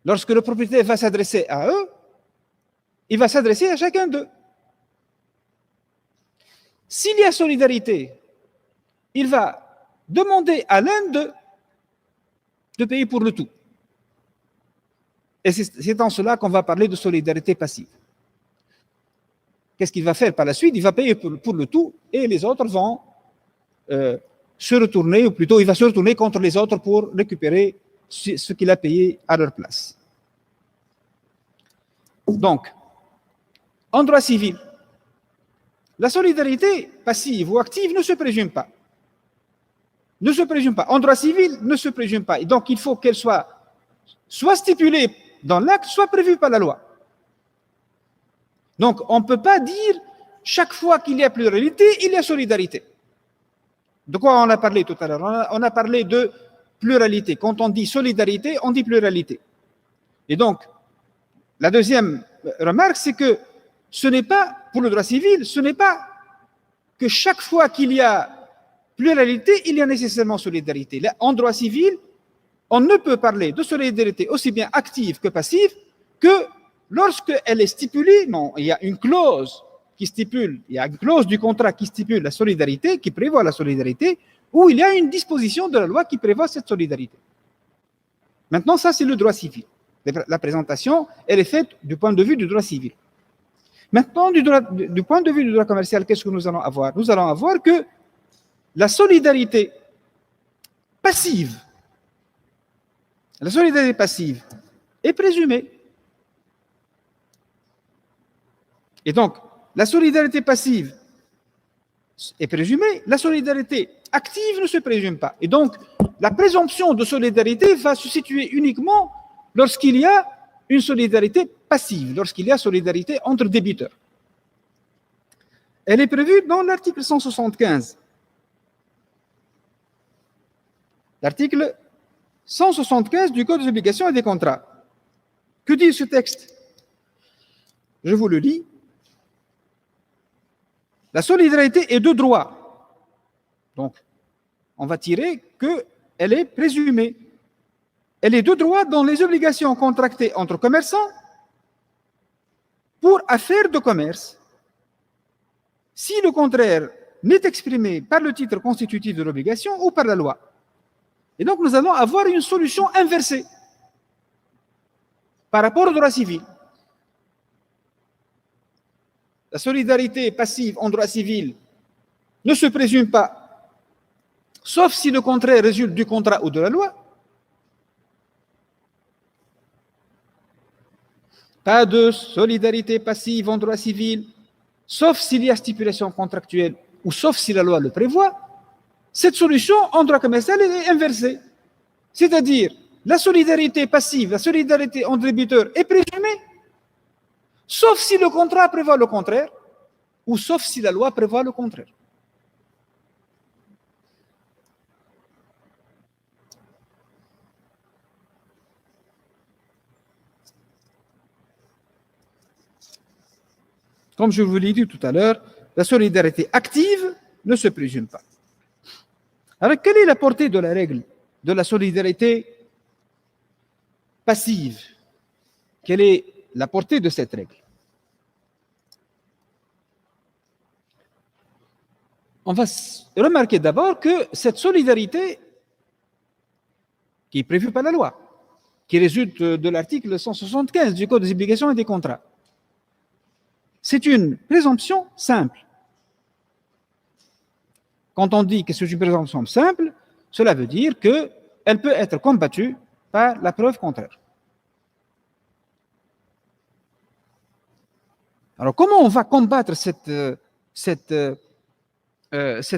Lorsque le propriétaire va s'adresser à eux, il va s'adresser à chacun d'eux. S'il y a solidarité, il va demander à l'un d'eux de payer pour le tout. Et c'est en cela qu'on va parler de solidarité passive. Qu'est-ce qu'il va faire par la suite? Il va payer pour le tout et les autres vont se retourner, ou plutôt il va se retourner contre les autres pour récupérer ce qu'il a payé à leur place. Donc, en droit civil, la solidarité passive ou active ne se présume pas. Ne se présume pas. En droit civil, ne se présume pas. Et donc, il faut qu'elle soit stipulée dans l'acte, soit prévue par la loi. Donc, on ne peut pas dire chaque fois qu'il y a pluralité, il y a solidarité. De quoi on a parlé tout à l'heure? On a parlé de pluralité. Quand on dit solidarité, on dit pluralité. Et donc, la deuxième remarque, c'est que ce n'est pas, pour le droit civil, ce n'est pas que chaque fois qu'il y a pluralité, il y a nécessairement solidarité. Là, en droit civil, on ne peut parler de solidarité aussi bien active que passive que lorsqu'elle est stipulée. Non, il y a une clause qui stipule, il y a une clause du contrat qui stipule la solidarité, qui prévoit la solidarité, ou il y a une disposition de la loi qui prévoit cette solidarité. Maintenant, ça, c'est le droit civil. La présentation, elle est faite du point de vue du droit civil. Maintenant, du point de vue du droit commercial, qu'est-ce que nous allons avoir? Nous allons avoir que la solidarité passive est présumée. Et donc, la solidarité passive est présumée, la solidarité active ne se présume pas. Et donc, la présomption de solidarité va se situer uniquement lorsqu'il y a une solidarité passive, lorsqu'il y a solidarité entre débiteurs. Elle est prévue dans l'article 175. L'article 175 du Code des obligations et des contrats. Que dit ce texte? Je vous le lis. La solidarité est de droit. Donc, on va tirer qu'elle est présumée. Elle est de droit dans les obligations contractées entre commerçants pour affaires de commerce. Si le contraire n'est exprimé par le titre constitutif de l'obligation ou par la loi. Et donc, nous allons avoir une solution inversée par rapport au droit civil. La solidarité passive en droit civil ne se présume pas, sauf si le contraire résulte du contrat ou de la loi. Pas de solidarité passive en droit civil, sauf s'il y a stipulation contractuelle ou sauf si la loi le prévoit. Cette solution en droit commercial est inversée. C'est-à-dire, la solidarité passive, la solidarité entre débiteurs est présumée, sauf si le contrat prévoit le contraire, ou sauf si la loi prévoit le contraire. Comme je vous l'ai dit tout à l'heure, la solidarité active ne se présume pas. Alors, quelle est la portée de la règle de la solidarité passive? Quelle est la portée de cette règle? On va remarquer d'abord que cette solidarité, qui est prévue par la loi, qui résulte de l'article 175 du Code des obligations et des contrats, c'est une présomption simple. Quand on dit que c'est une présomption simple, cela veut dire qu'elle peut être combattue par la preuve contraire. Alors, comment on va combattre cette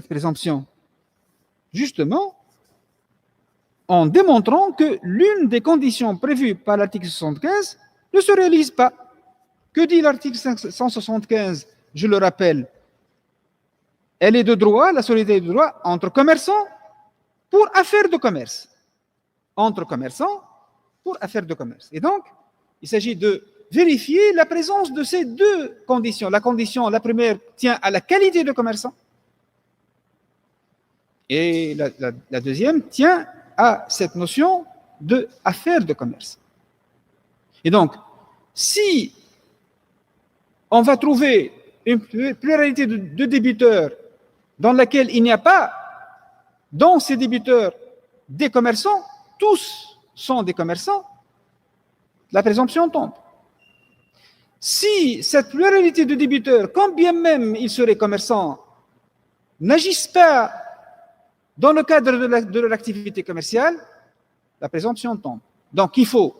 présomption? Justement, en démontrant que l'une des conditions prévues par l'article 75 ne se réalise pas. Que dit l'article 175? Je le rappelle, elle est de droit, la solidarité de droit, entre commerçants pour affaires de commerce. Entre commerçants pour affaires de commerce. Et donc, il s'agit de vérifier la présence de ces deux conditions. La condition, la première, tient à la qualité de commerçant. Et la deuxième tient à cette notion d'affaires de commerce. Et donc, si on va trouver une pluralité de débiteurs dans laquelle il n'y a pas, dans ces débiteurs, des commerçants, tous sont des commerçants, la présomption tombe. Si cette pluralité de débiteurs, quand bien même ils seraient commerçants, n'agissent pas dans le cadre de leur activité commerciale, la présomption tombe. Donc, il faut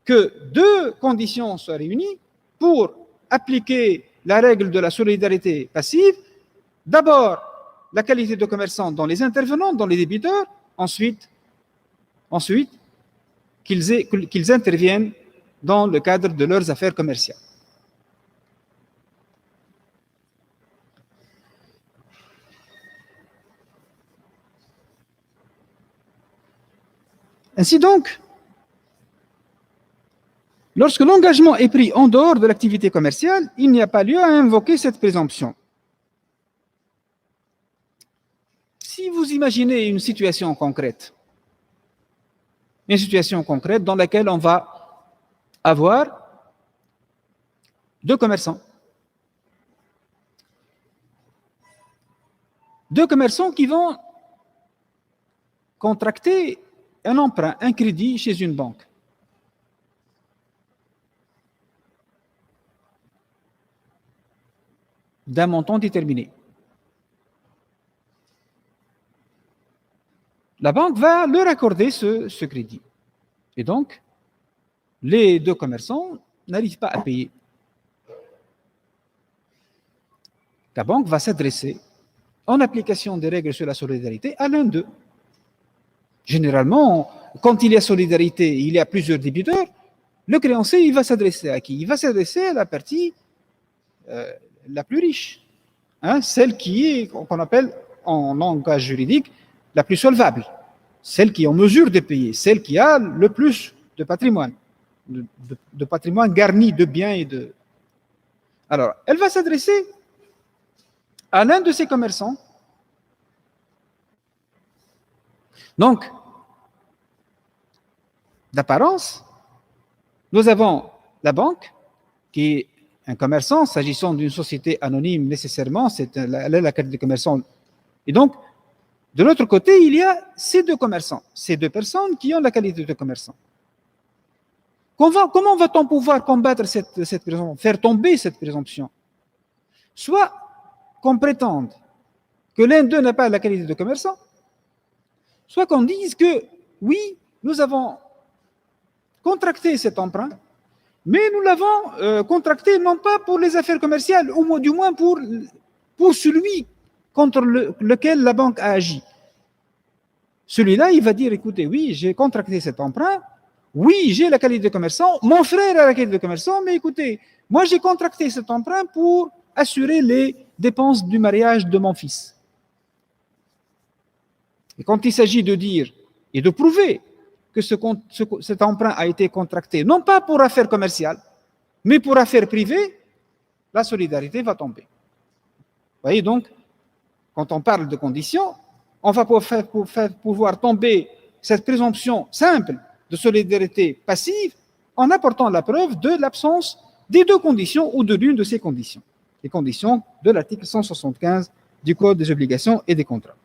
que deux conditions soient réunies pour appliquer la règle de la solidarité passive. D'abord, la qualité de commerçant dans les intervenants, dans les débiteurs, ensuite qu'ils interviennent dans le cadre de leurs affaires commerciales. Ainsi donc, lorsque l'engagement est pris en dehors de l'activité commerciale, il n'y a pas lieu à invoquer cette présomption. Si vous imaginez une situation concrète dans laquelle on va avoir deux commerçants qui vont contracter un emprunt, un crédit chez une banque. D'un montant déterminé. La banque va leur accorder ce crédit. Et donc, les deux commerçants n'arrivent pas à payer. La banque va s'adresser, en application des règles sur la solidarité, à l'un d'eux. Généralement, quand il y a solidarité, il y a plusieurs débiteurs, le créancier, il va s'adresser à qui? Il va s'adresser à la partie la plus riche, celle qui est, qu'on appelle en langage juridique, la plus solvable, celle qui est en mesure de payer, celle qui a le plus de patrimoine, de patrimoine garni de biens et de... Alors, elle va s'adresser à l'un de ces commerçants. Donc, d'apparence, nous avons la banque qui est un commerçant, s'agissant d'une société anonyme nécessairement, elle a la qualité de commerçant. Et donc, de l'autre côté, il y a ces deux commerçants, ces deux personnes qui ont la qualité de commerçant. Comment va-t-on pouvoir combattre cette présomption, faire tomber cette présomption? Soit qu'on prétende que l'un d'eux n'a pas la qualité de commerçant, soit qu'on dise que, oui, nous avons contracté cet emprunt, mais nous l'avons contracté non pas pour les affaires commerciales, ou du moins pour celui contre lequel la banque a agi. Celui-là, il va dire, écoutez, oui, j'ai contracté cet emprunt, oui, j'ai la qualité de commerçant, mon frère a la qualité de commerçant, mais écoutez, moi j'ai contracté cet emprunt pour assurer les dépenses du mariage de mon fils. Et quand il s'agit de dire et de prouver que cet emprunt a été contracté, non pas pour affaires commerciales, mais pour affaires privées, la solidarité va tomber. Vous voyez donc, quand on parle de conditions, on va pouvoir tomber cette présomption simple de solidarité passive en apportant la preuve de l'absence des deux conditions ou de l'une de ces conditions. Les conditions de l'article 175 du Code des obligations et des contrats.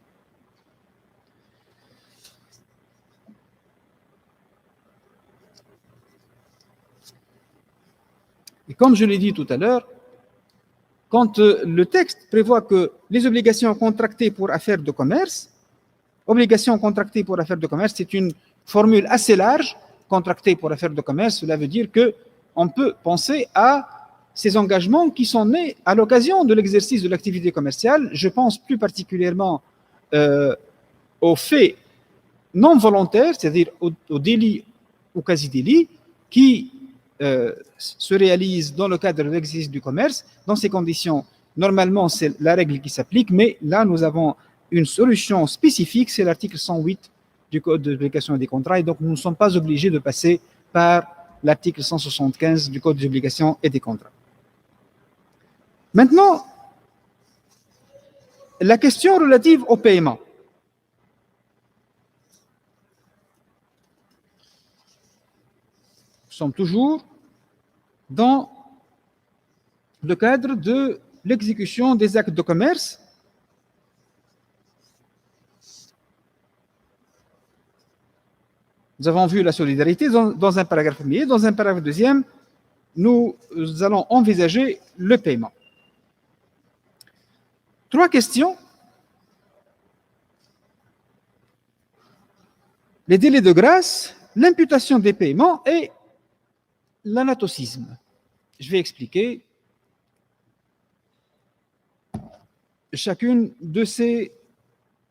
Et comme je l'ai dit tout à l'heure, quand le texte prévoit que les obligations contractées pour affaires de commerce, c'est une formule assez large. Contractées pour affaires de commerce, cela veut dire qu'on peut penser à ces engagements qui sont nés à l'occasion de l'exercice de l'activité commerciale. Je pense plus particulièrement aux faits non volontaires, c'est-à-dire aux délits ou quasi-délits qui se réalisent dans le cadre de l'exercice du commerce. Dans ces conditions, normalement, c'est la règle qui s'applique, mais là, nous avons une solution spécifique, c'est l'article 108 du Code des obligations et des contrats, et donc nous ne sommes pas obligés de passer par l'article 175 du Code des obligations et des contrats. Maintenant, la question relative au paiement. Nous sommes toujours dans le cadre de l'exécution des actes de commerce. Nous avons vu la solidarité dans un paragraphe premier. Dans un paragraphe deuxième, nous allons envisager le paiement. 3 questions. Les délais de grâce, l'imputation des paiements et l'anatocisme. Je vais expliquer chacune de ces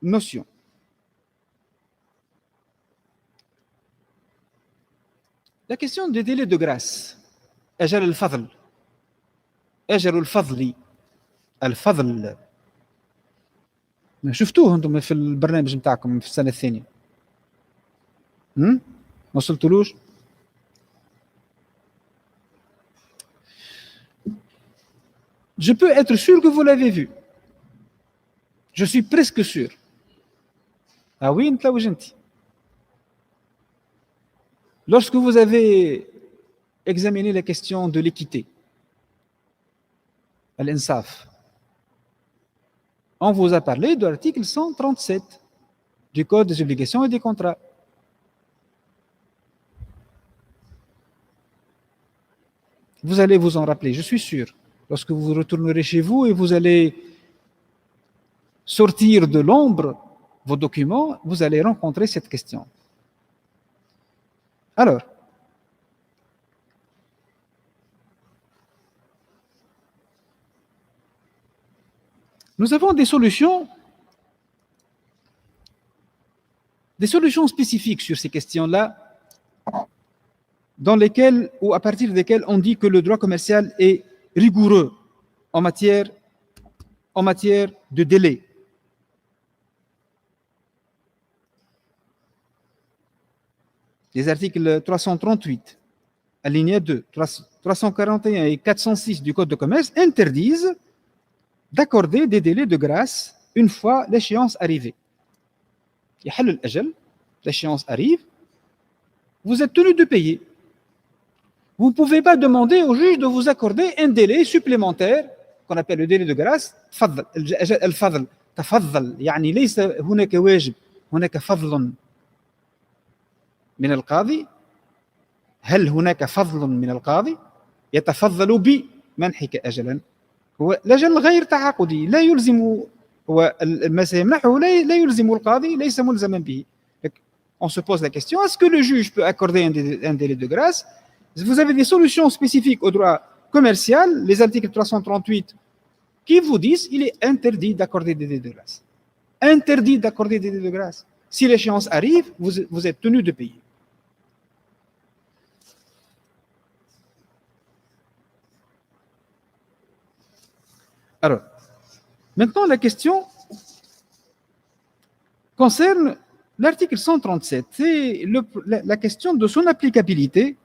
notions. La question des délais de grâce. أجل الفضل. أجل الفضل. الفضل. شفتوه انتم في البرنامج نتاعكم في السنة الثانية. ما وصلتولوش؟ Je peux être sûr que vous l'avez vu. Je suis presque sûr. Ah oui, انت وجنتي. Lorsque vous avez examiné la question de l'équité, al-insaf, on vous a parlé de l'article 137 du Code des obligations et des contrats. Vous allez vous en rappeler, je suis sûr. Lorsque vous retournerez chez vous et vous allez sortir de l'ombre vos documents, vous allez rencontrer cette question. Alors, nous avons des solutions spécifiques sur ces questions-là, dans lesquelles ou à partir desquelles on dit que le droit commercial est rigoureux en matière de délai. Les articles 338, alinéa 2, 341 et 406 du Code de commerce interdisent d'accorder des délais de grâce une fois l'échéance arrivée. L'échéance arrive, vous êtes tenu de payer. Vous ne pouvez pas demander au juge de vous accorder un délai supplémentaire qu'on appelle le délai de grâce. الفضل تفضل يعني ليس هناك واجب هناك فضل من القاضي. هل هناك فضل من القاضي يتفضل بمنحك أجلا؟ هو الأجل غير تعاقدي لا يلزم هو ما سيمنحه لا يلزم القاضي ليس ملزما به. On se pose la question, est-ce que le juge peut accorder un délai de grâce? Vous avez des solutions spécifiques au droit commercial, les articles 338, qui vous disent qu'il est interdit d'accorder des délais de grâce. Interdit d'accorder des délais de grâce. Si l'échéance arrive, vous êtes tenu de payer. Alors, maintenant la question concerne l'article 137, c'est la question de son applicabilité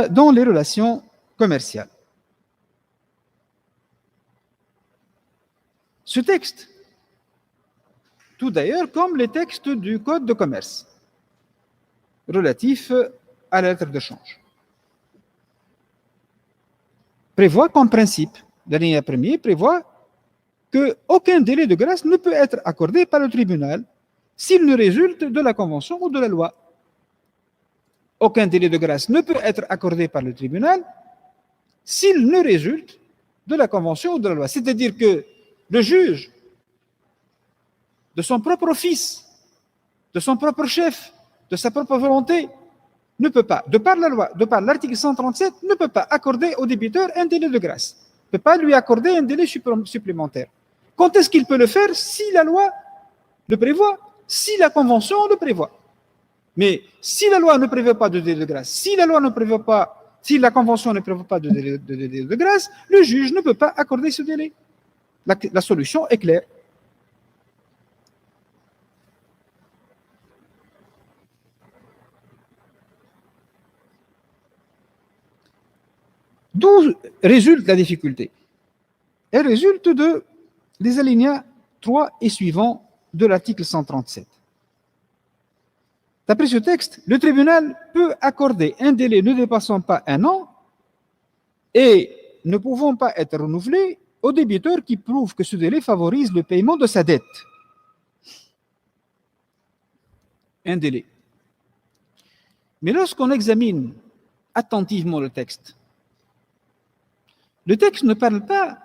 dans les relations commerciales. Ce texte, tout d'ailleurs comme les textes du Code de commerce relatifs à la lettre de change, prévoit comme principe, l'alinéa premier prévoit qu'aucun délai de grâce ne peut être accordé par le tribunal s'il ne résulte de la convention ou de la loi. Aucun délai de grâce ne peut être accordé par le tribunal s'il ne résulte de la convention ou de la loi. C'est-à-dire que le juge, de son propre office, de son propre chef, de sa propre volonté, ne peut pas, de par la loi, de par l'article 137, ne peut pas accorder au débiteur un délai de grâce. Ne peut pas lui accorder un délai supplémentaire. Quand est-ce qu'il peut le faire? Si la loi le prévoit, si la convention le prévoit. Mais si la loi ne prévoit pas de délai de grâce, si la loi ne prévoit pas, si la convention ne prévoit pas de délai de grâce, le juge ne peut pas accorder ce délai. La solution est claire. D'où résulte la difficulté? Elle résulte des alinéas 3 et suivants de l'article 137. D'après ce texte, le tribunal peut accorder un délai ne dépassant pas 1 an et ne pouvant pas être renouvelé au débiteur qui prouve que ce délai favorise le paiement de sa dette. Un délai. Mais lorsqu'on examine attentivement le texte ne parle pas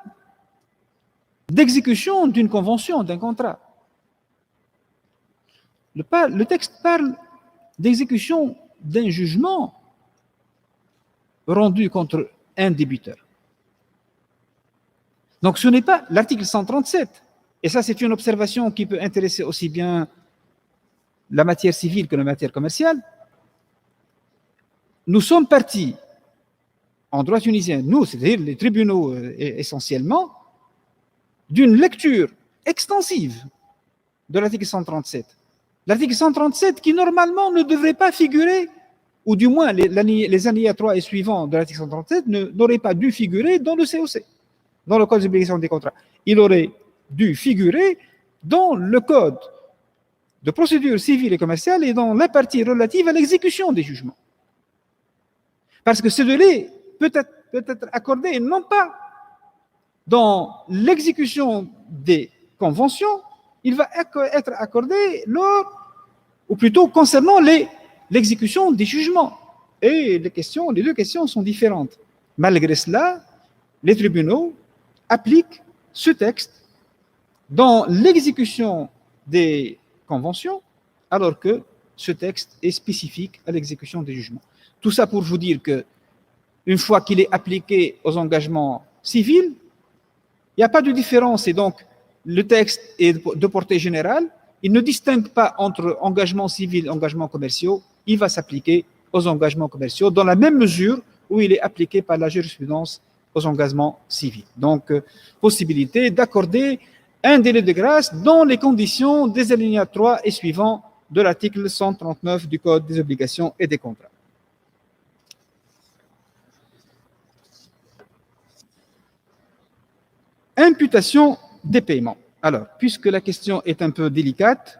d'exécution d'une convention, d'un contrat. Le texte parle d'exécution d'un jugement rendu contre un débiteur. Donc ce n'est pas l'article 137, et ça c'est une observation qui peut intéresser aussi bien la matière civile que la matière commerciale. Nous sommes partis en droit tunisien, nous, c'est-à-dire les tribunaux essentiellement, d'une lecture extensive de l'article 137. L'article 137 qui normalement ne devrait pas figurer, ou du moins les alinéas 3 et suivants de l'article 137 n'auraient pas dû figurer dans le COC, dans le Code des obligations des contrats. Il aurait dû figurer dans le Code de procédure civile et commerciale et dans la partie relative à l'exécution des jugements. Parce que ce délai peut être accordé non pas dans l'exécution des conventions, il va être accordé ou plutôt concernant l'exécution des jugements. Et les deux questions sont différentes. Malgré cela, les tribunaux appliquent ce texte dans l'exécution des conventions, alors que ce texte est spécifique à l'exécution des jugements. Tout ça pour vous dire que une fois qu'il est appliqué aux engagements civils, il n'y a pas de différence. Et donc, le texte est de portée générale. Il ne distingue pas entre engagements civils et engagements commerciaux. Il va s'appliquer aux engagements commerciaux dans la même mesure où il est appliqué par la jurisprudence aux engagements civils. Donc, possibilité d'accorder un délai de grâce dans les conditions des alinéas 3 et suivants de l'article 139 du Code des obligations et des contrats. Imputation des paiements. Alors, puisque la question est un peu délicate,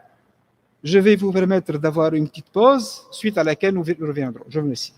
je vais vous permettre d'avoir une petite pause, suite à laquelle nous reviendrons. Je vous remercie.